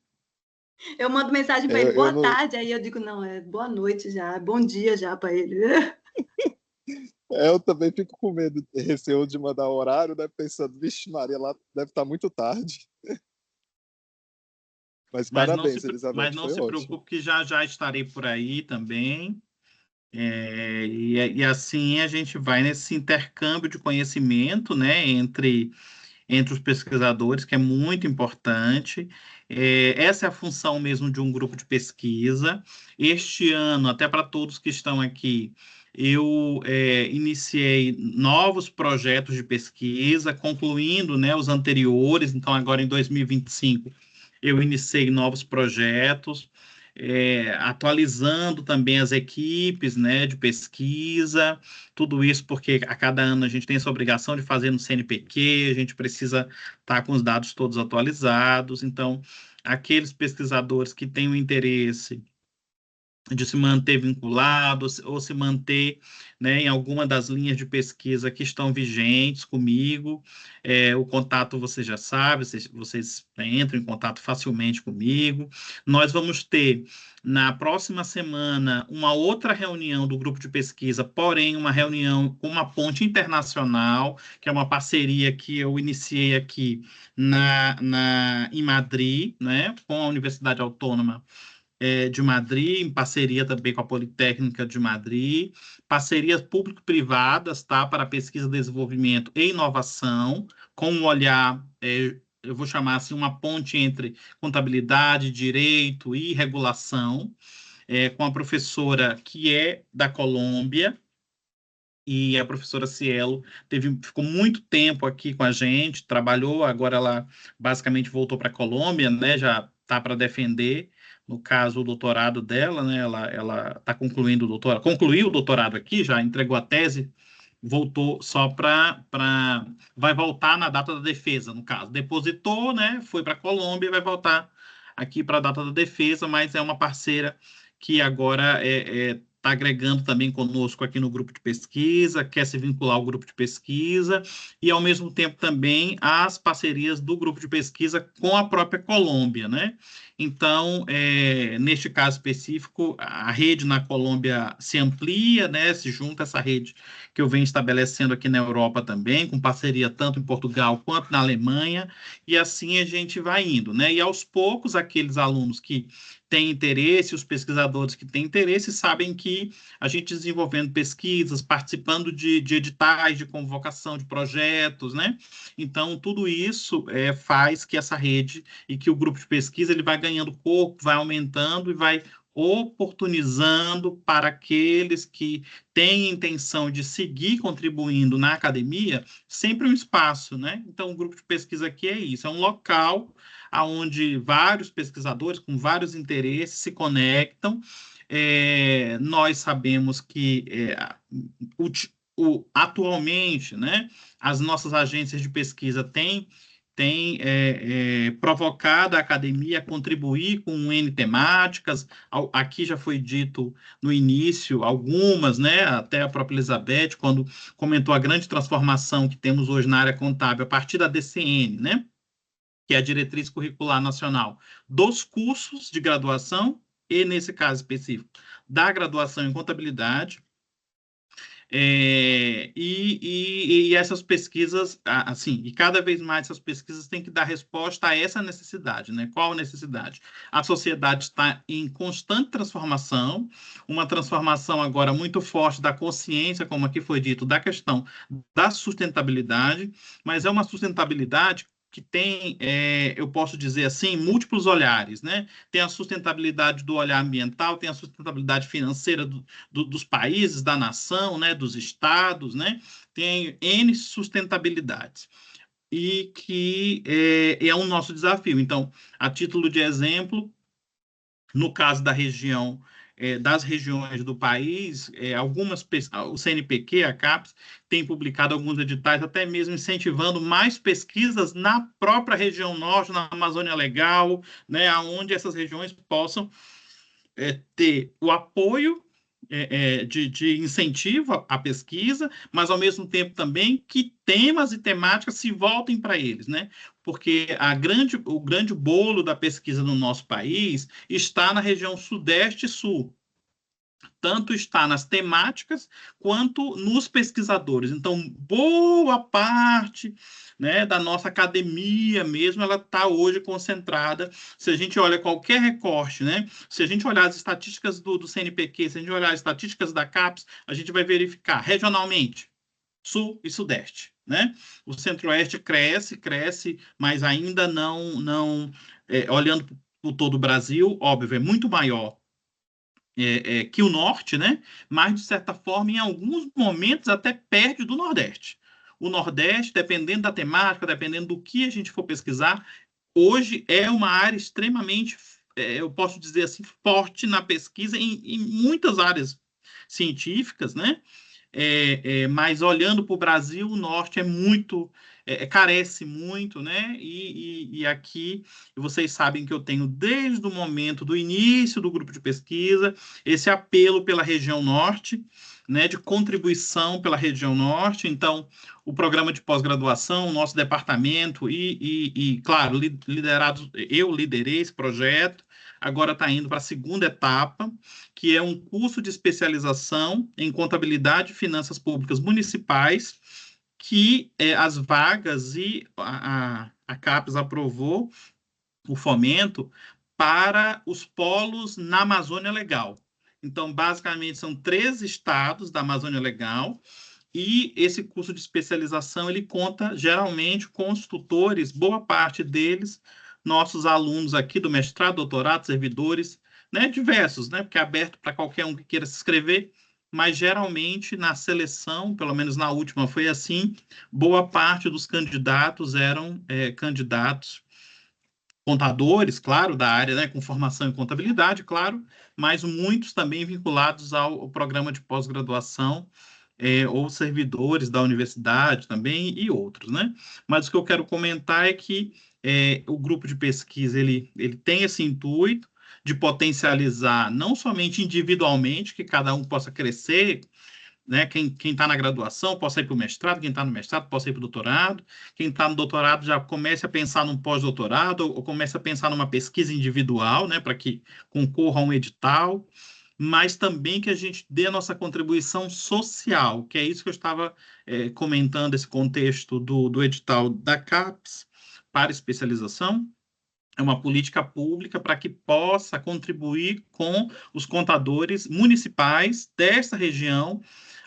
eu mando mensagem para ele, Eu boa não, tarde, aí eu digo, não, é boa noite já, bom dia já para ele. eu também fico com medo, receoso de mandar o horário, né? Pensando, vixe, Maria, lá deve estar muito tarde. Mas parabéns, Mas Elizabeth, não foi se ótimo. preocupe que já estarei por aí também. E assim a gente vai nesse intercâmbio de conhecimento, né, entre os pesquisadores, que é muito importante. Essa é a função mesmo de um grupo de pesquisa. Este ano, até para todos que estão aqui, eu iniciei novos projetos de pesquisa, concluindo, né, os anteriores. Então, agora em 2025, eu iniciei novos projetos, atualizando também as equipes, né, de pesquisa, tudo isso porque a cada ano a gente tem essa obrigação de fazer no CNPq, a gente precisa estar com os dados todos atualizados. Então, aqueles pesquisadores que têm o interesse de se manter vinculado ou se manter, né, em alguma das linhas de pesquisa que estão vigentes comigo. O contato você já sabe, vocês entram em contato facilmente comigo. Nós vamos ter, na próxima semana, uma outra reunião do grupo de pesquisa, porém, uma reunião com uma ponte internacional, que é uma parceria que eu iniciei aqui em Madrid, né, com a Universidade Autônoma de Madrid, em parceria também com a Politécnica de Madrid, parcerias público-privadas, tá, para pesquisa, desenvolvimento e inovação, com um olhar, eu vou chamar assim, uma ponte entre contabilidade, direito e regulação, com a professora que é da Colômbia, e a professora Cielo ficou muito tempo aqui com a gente, trabalhou, agora ela basicamente voltou para a Colômbia, né, já está para defender, no caso, o doutorado dela, né, ela está concluindo o doutorado, concluiu o doutorado aqui, já entregou a tese, voltou só vai voltar na data da defesa, no caso, depositou, né, foi para a Colômbia e vai voltar aqui para a data da defesa, mas é uma parceira que agora está agregando também conosco aqui no grupo de pesquisa, quer se vincular ao grupo de pesquisa, e ao mesmo tempo também as parcerias do grupo de pesquisa com a própria Colômbia, né? Então, neste caso específico, a rede na Colômbia se amplia, né? Se junta essa rede que eu venho estabelecendo aqui na Europa também, com parceria tanto em Portugal quanto na Alemanha, e assim a gente vai indo, né? E aos poucos, aqueles alunos que têm interesse, os pesquisadores que têm interesse, sabem que a gente desenvolvendo pesquisas, participando de editais, de convocação de projetos, né? Então, tudo isso faz que essa rede e que o grupo de pesquisa ele vai ganhando corpo, vai aumentando e vai oportunizando para aqueles que têm intenção de seguir contribuindo na academia, sempre um espaço, né? Então, o grupo de pesquisa aqui é isso, é um local onde vários pesquisadores com vários interesses se conectam. Nós sabemos que atualmente, né, as nossas agências de pesquisa têm provocado a academia a contribuir com N temáticas. Aqui já foi dito no início algumas, né, até a própria Elizabeth, quando comentou a grande transformação que temos hoje na área contábil, a partir da DCN, né, que é a Diretriz Curricular Nacional, dos cursos de graduação e, nesse caso específico, da graduação em contabilidade. E essas pesquisas, assim, e cada vez mais essas pesquisas têm que dar resposta a essa necessidade, né? Qual a necessidade? A sociedade está em constante transformação, uma transformação agora muito forte da consciência, como aqui foi dito, da questão da sustentabilidade, mas é uma sustentabilidade que tem, eu posso dizer assim, múltiplos olhares, né? Tem a sustentabilidade do olhar ambiental, tem a sustentabilidade financeira dos países, da nação, né? Dos estados, né? Tem N sustentabilidades. E que é um nosso desafio. Então, a título de exemplo, no caso da região, das regiões do país, o CNPq, a CAPES, tem publicado alguns editais, até mesmo incentivando mais pesquisas na própria região norte, na Amazônia Legal, né, onde essas regiões possam ter o apoio de incentivo à pesquisa, mas ao mesmo tempo também que temas e temáticas se voltem para eles, né? Porque o grande bolo da pesquisa no nosso país está na região Sudeste e Sul. Tanto está nas temáticas quanto nos pesquisadores. Então, boa parte, né, da nossa academia mesmo, ela está hoje concentrada. Se a gente olha qualquer recorte, né, se a gente olhar as estatísticas do CNPq, se a gente olhar as estatísticas da CAPES, a gente vai verificar regionalmente, Sul e Sudeste, né? O Centro-Oeste cresce, mas ainda não olhando para todo o Brasil, óbvio, é muito maior que o Norte, né? Mas, de certa forma, em alguns momentos até perde do Nordeste. O Nordeste, dependendo da temática, dependendo do que a gente for pesquisar, hoje é uma área extremamente, eu posso dizer assim, forte na pesquisa em muitas áreas científicas, né? Mas olhando para o Brasil, o Norte carece muito, né? E aqui vocês sabem que eu tenho, desde o momento do início do grupo de pesquisa, esse apelo pela região Norte, né? De contribuição pela região Norte. Então, o programa de pós-graduação, o nosso departamento claro, eu liderei esse projeto, agora está indo para a segunda etapa, que é um curso de especialização em contabilidade e finanças públicas municipais, que as vagas e a CAPES aprovou o fomento para os polos na Amazônia Legal. Então, basicamente, são 3 estados da Amazônia Legal, e esse curso de especialização, ele conta geralmente com os tutores, boa parte deles, nossos alunos aqui do mestrado, doutorado, servidores, né, diversos, né, porque é aberto para qualquer um que queira se inscrever, mas geralmente na seleção, pelo menos na última foi assim, boa parte dos candidatos eram candidatos contadores, claro, da área, né, com formação em contabilidade, claro, mas muitos também vinculados ao programa de pós-graduação, ou servidores da universidade também e outros, né? Mas o que eu quero comentar é que o grupo de pesquisa ele tem esse intuito de potencializar não somente individualmente, que cada um possa crescer, né? Quem está na graduação possa ir para o mestrado, quem está no mestrado possa ir para o doutorado, quem está no doutorado já comece a pensar num pós-doutorado ou comece a pensar numa pesquisa individual, né? Para que concorra a um edital, mas também que a gente dê a nossa contribuição social, que é isso que eu estava comentando, esse contexto do edital da CAPES para especialização. É uma política pública para que possa contribuir com os contadores municipais dessa região,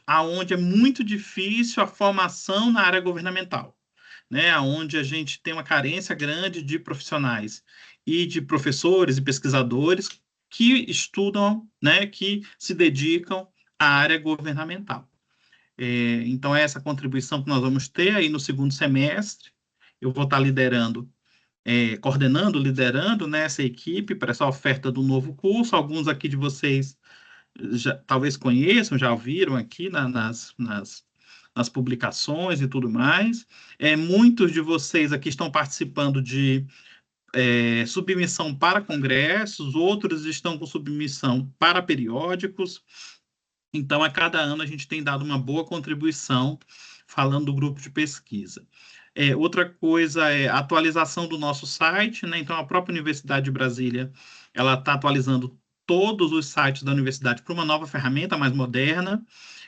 aonde é muito difícil a formação na área governamental, né? Onde a gente tem uma carência grande de profissionais e de professores e pesquisadores que estudam, né, que se dedicam à área governamental. Então, é essa contribuição que nós vamos ter aí no segundo semestre. Eu vou estar coordenando, liderando, né, essa equipe para essa oferta do novo curso. Alguns aqui de vocês talvez conheçam, já ouviram aqui nas publicações e tudo mais. Muitos de vocês aqui estão participando de submissão para congressos, outros estão com submissão para periódicos. Então, a cada ano a gente tem dado uma boa contribuição falando do grupo de pesquisa. Outra coisa é a atualização do nosso site, né? Então, a própria Universidade de Brasília, ela está atualizando todos os sites da universidade para uma nova ferramenta mais moderna.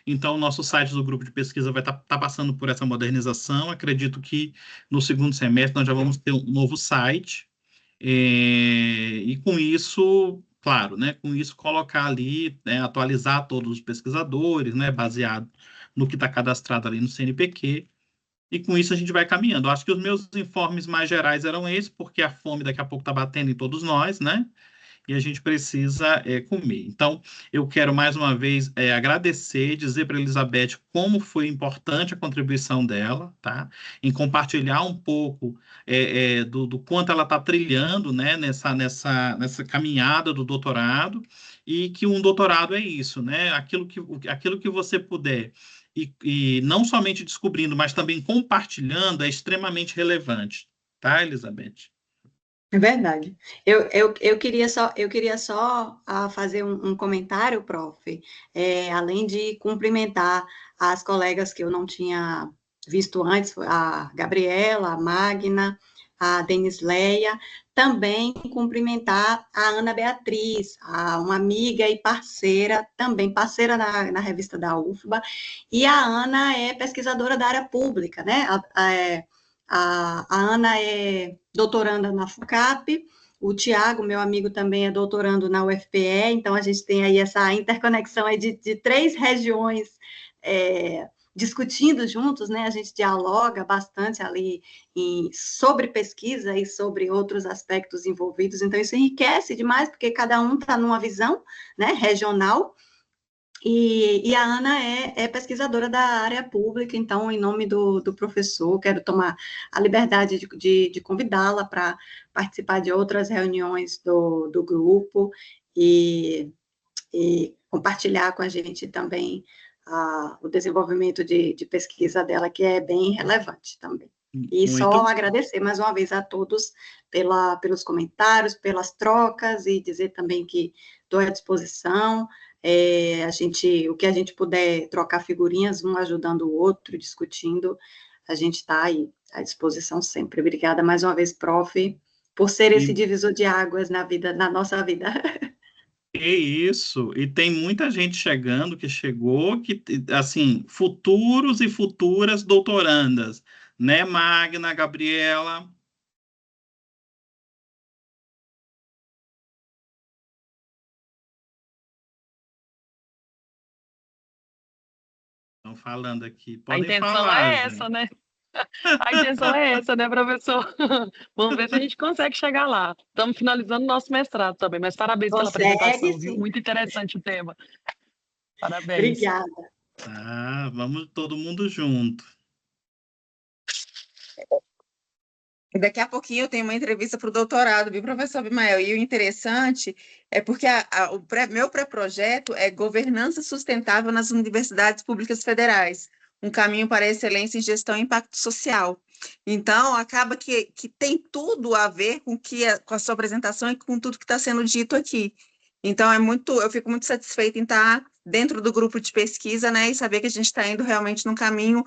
Então, o nosso site do grupo de pesquisa vai estar passando por essa modernização. Acredito que no segundo semestre nós já vamos ter um novo site. E com isso, claro, né, com isso colocar ali, né, atualizar todos os pesquisadores, né, baseado no que está cadastrado ali no CNPq. E com isso a gente vai caminhando. Eu acho que os meus informes mais gerais eram esses, porque a fome daqui a pouco está batendo em todos nós, né? E a gente precisa comer. Então, eu quero mais uma vez agradecer, dizer para a Elizabeth como foi importante a contribuição dela, tá? Em compartilhar um pouco do quanto ela está trilhando, né? Nessa caminhada do doutorado, e que um doutorado é isso, né? Aquilo que você puder, e não somente descobrindo, mas também compartilhando, é extremamente relevante, tá, Elizabeth? É verdade. Eu queria só fazer um comentário, prof. Além de cumprimentar as colegas que eu não tinha visto antes, a Gabriela, a Magna, a Denisleia, também cumprimentar a Ana Beatriz, uma amiga e parceira, também parceira na revista da UFBA, e a Ana é pesquisadora da área pública, né? A Ana é doutoranda na FUCAP, o Tiago, meu amigo, também é doutorando na UFPE, então a gente tem aí essa interconexão aí de 3 regiões discutindo juntos, né? A gente dialoga bastante ali sobre pesquisa e sobre outros aspectos envolvidos, então isso enriquece demais, porque cada um está numa visão, né, regional. E a Ana é pesquisadora da área pública, então, em nome do professor, quero tomar a liberdade de convidá-la para participar de outras reuniões do grupo e compartilhar com a gente também o desenvolvimento de pesquisa dela, que é bem relevante também. E só agradecer mais uma vez a todos pelos comentários, pelas trocas, e dizer também que estou à disposição. O que a gente puder trocar figurinhas, um ajudando o outro, discutindo, a gente está aí à disposição sempre. Obrigada mais uma vez, prof, por ser esse divisor de águas na nossa vida. É isso, e tem muita gente chegando, que chegou, que, assim, futuros e futuras doutorandas, né, Magna, Gabriela? Estão falando aqui, podem A intenção falar, é essa, né? A intenção é essa, né, professor? Vamos ver se a gente consegue chegar lá. Estamos finalizando nosso mestrado também, mas parabéns pela apresentação, viu? Muito interessante o tema. Parabéns. Obrigada. Vamos todo mundo junto. Daqui a pouquinho eu tenho uma entrevista para o doutorado, viu, professor Abimael? E o interessante é porque meu pré-projeto é Governança Sustentável nas Universidades Públicas Federais, um caminho para a excelência em gestão e impacto social. Então, acaba que tem tudo a ver com a sua apresentação e com tudo que está sendo dito aqui. Então, eu fico muito satisfeita em estar dentro do grupo de pesquisa, né, e saber que a gente está indo realmente num caminho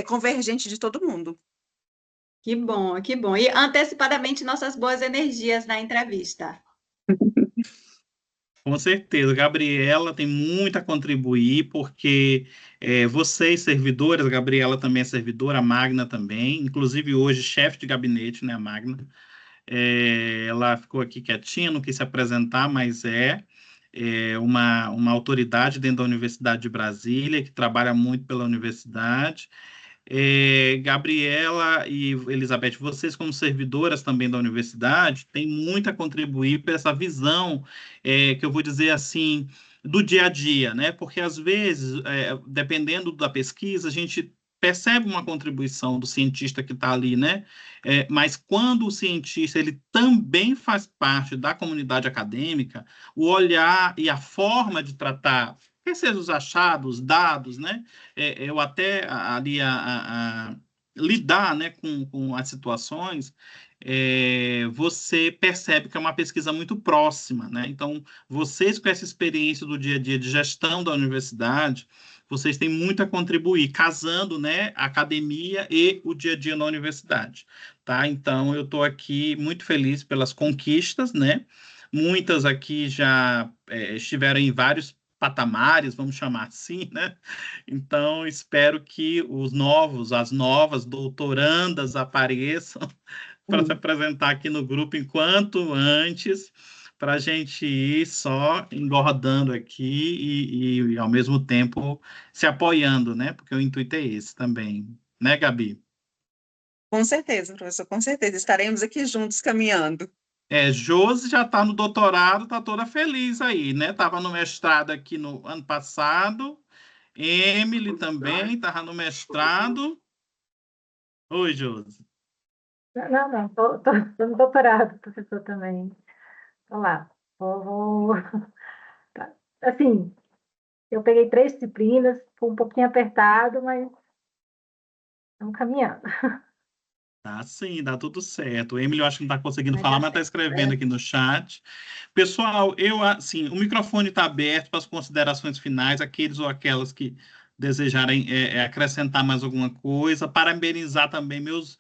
convergente de todo mundo. Que bom, que bom. E antecipadamente nossas boas energias na entrevista. Com certeza, Gabriela tem muito a contribuir, porque vocês, servidores, a Gabriela também é servidora, a Magna também, inclusive hoje chefe de gabinete, né, a Magna. Ela ficou aqui quietinha, não quis se apresentar, mas é uma autoridade dentro da Universidade de Brasília, que trabalha muito pela universidade. Gabriela e Elizabeth, vocês como servidoras também da universidade, têm muito a contribuir para essa visão, que eu vou dizer assim, do dia a dia, né? Porque às vezes, dependendo da pesquisa, a gente percebe uma contribuição do cientista que está ali, né? Mas quando o cientista ele também faz parte da comunidade acadêmica, o olhar e a forma de tratar, quer seja os achados, dados, né? Eu até ali lidar, né, com as situações, você percebe que é uma pesquisa muito próxima, né? Então, vocês com essa experiência do dia a dia de gestão da universidade, vocês têm muito a contribuir, casando, né, a academia e o dia a dia na universidade, tá? Então, eu estou aqui muito feliz pelas conquistas, né, Muitas aqui já estiveram em vários patamares, vamos chamar assim, né? Então, espero que as novas doutorandas apareçam para se apresentar aqui no grupo enquanto antes, para a gente ir só engordando aqui e, ao mesmo tempo, se apoiando, né? Porque o intuito é esse também, né, Gabi? Com certeza, professor, com certeza. Estaremos aqui juntos caminhando. Josi já está no doutorado, está toda feliz aí, né? Estava no mestrado aqui no ano passado. Emily também estava no mestrado. Oi, Josi. Não, estou no doutorado, professor, também. Estou lá. Tá. Assim, eu peguei 3 disciplinas, foi um pouquinho apertado, mas estamos caminhando. Tá sim, dá tudo certo. O Emily, eu acho que não está conseguindo Vai falar, dar mas está certo. escrevendo aqui no chat. Pessoal, assim, o microfone está aberto para as considerações finais, aqueles ou aquelas que desejarem acrescentar mais alguma coisa. Parabenizar também meus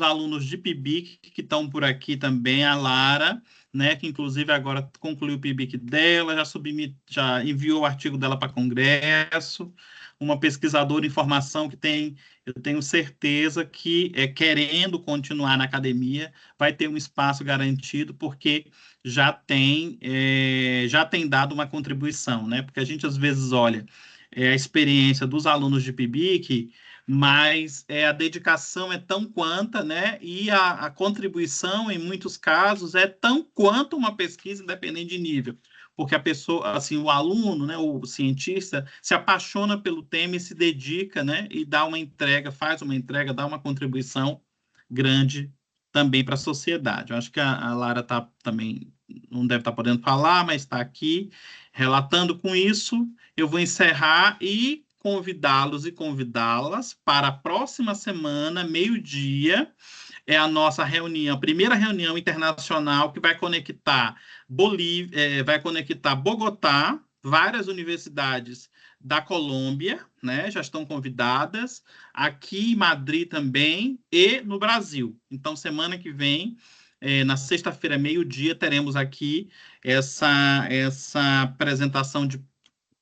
alunos de PIBIC que estão por aqui também, a Lara, né, que inclusive agora concluiu o PIBIC dela, já enviou o artigo dela para congresso, uma pesquisadora em formação eu tenho certeza que, querendo continuar na academia, vai ter um espaço garantido, porque já tem dado uma contribuição, né? Porque a gente, às vezes, olha a experiência dos alunos de PIBIC, mas a dedicação é tão quanta, né? E a contribuição, em muitos casos, é tão quanto uma pesquisa, independente de nível. Porque a pessoa, assim, o aluno, né, o cientista, se apaixona pelo tema e se dedica, né, e faz uma entrega, dá uma contribuição grande também para a sociedade. Eu acho que a Lara também não deve estar podendo falar, mas está aqui relatando com isso. Eu vou encerrar e convidá-los e convidá-las para a próxima semana, meio-dia, a nossa reunião, a primeira reunião internacional que vai conectar vai conectar Bogotá, várias universidades da Colômbia, né, já estão convidadas, aqui em Madrid também, e no Brasil. Então, semana que vem, na sexta-feira, meio-dia, teremos aqui essa apresentação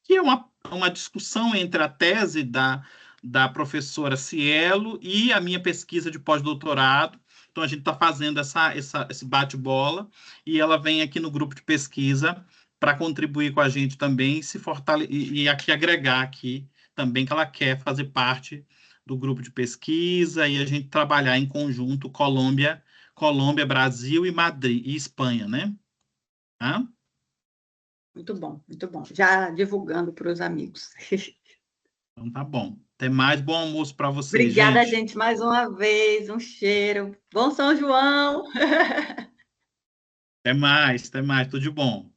que é uma discussão entre a tese da professora Cielo e a minha pesquisa de pós-doutorado. Então, a gente está fazendo esse bate-bola e ela vem aqui no grupo de pesquisa para contribuir com a gente também e aqui agregar aqui também que ela quer fazer parte do grupo de pesquisa e a gente trabalhar em conjunto Colômbia, Brasil e Madrid e Espanha, né? Tá? Muito bom, muito bom. Já divulgando para os amigos. Então tá bom. Até mais, bom almoço para vocês, Obrigada, gente. gente, mais uma vez. Um cheiro. Bom São João! Até mais, tudo de bom.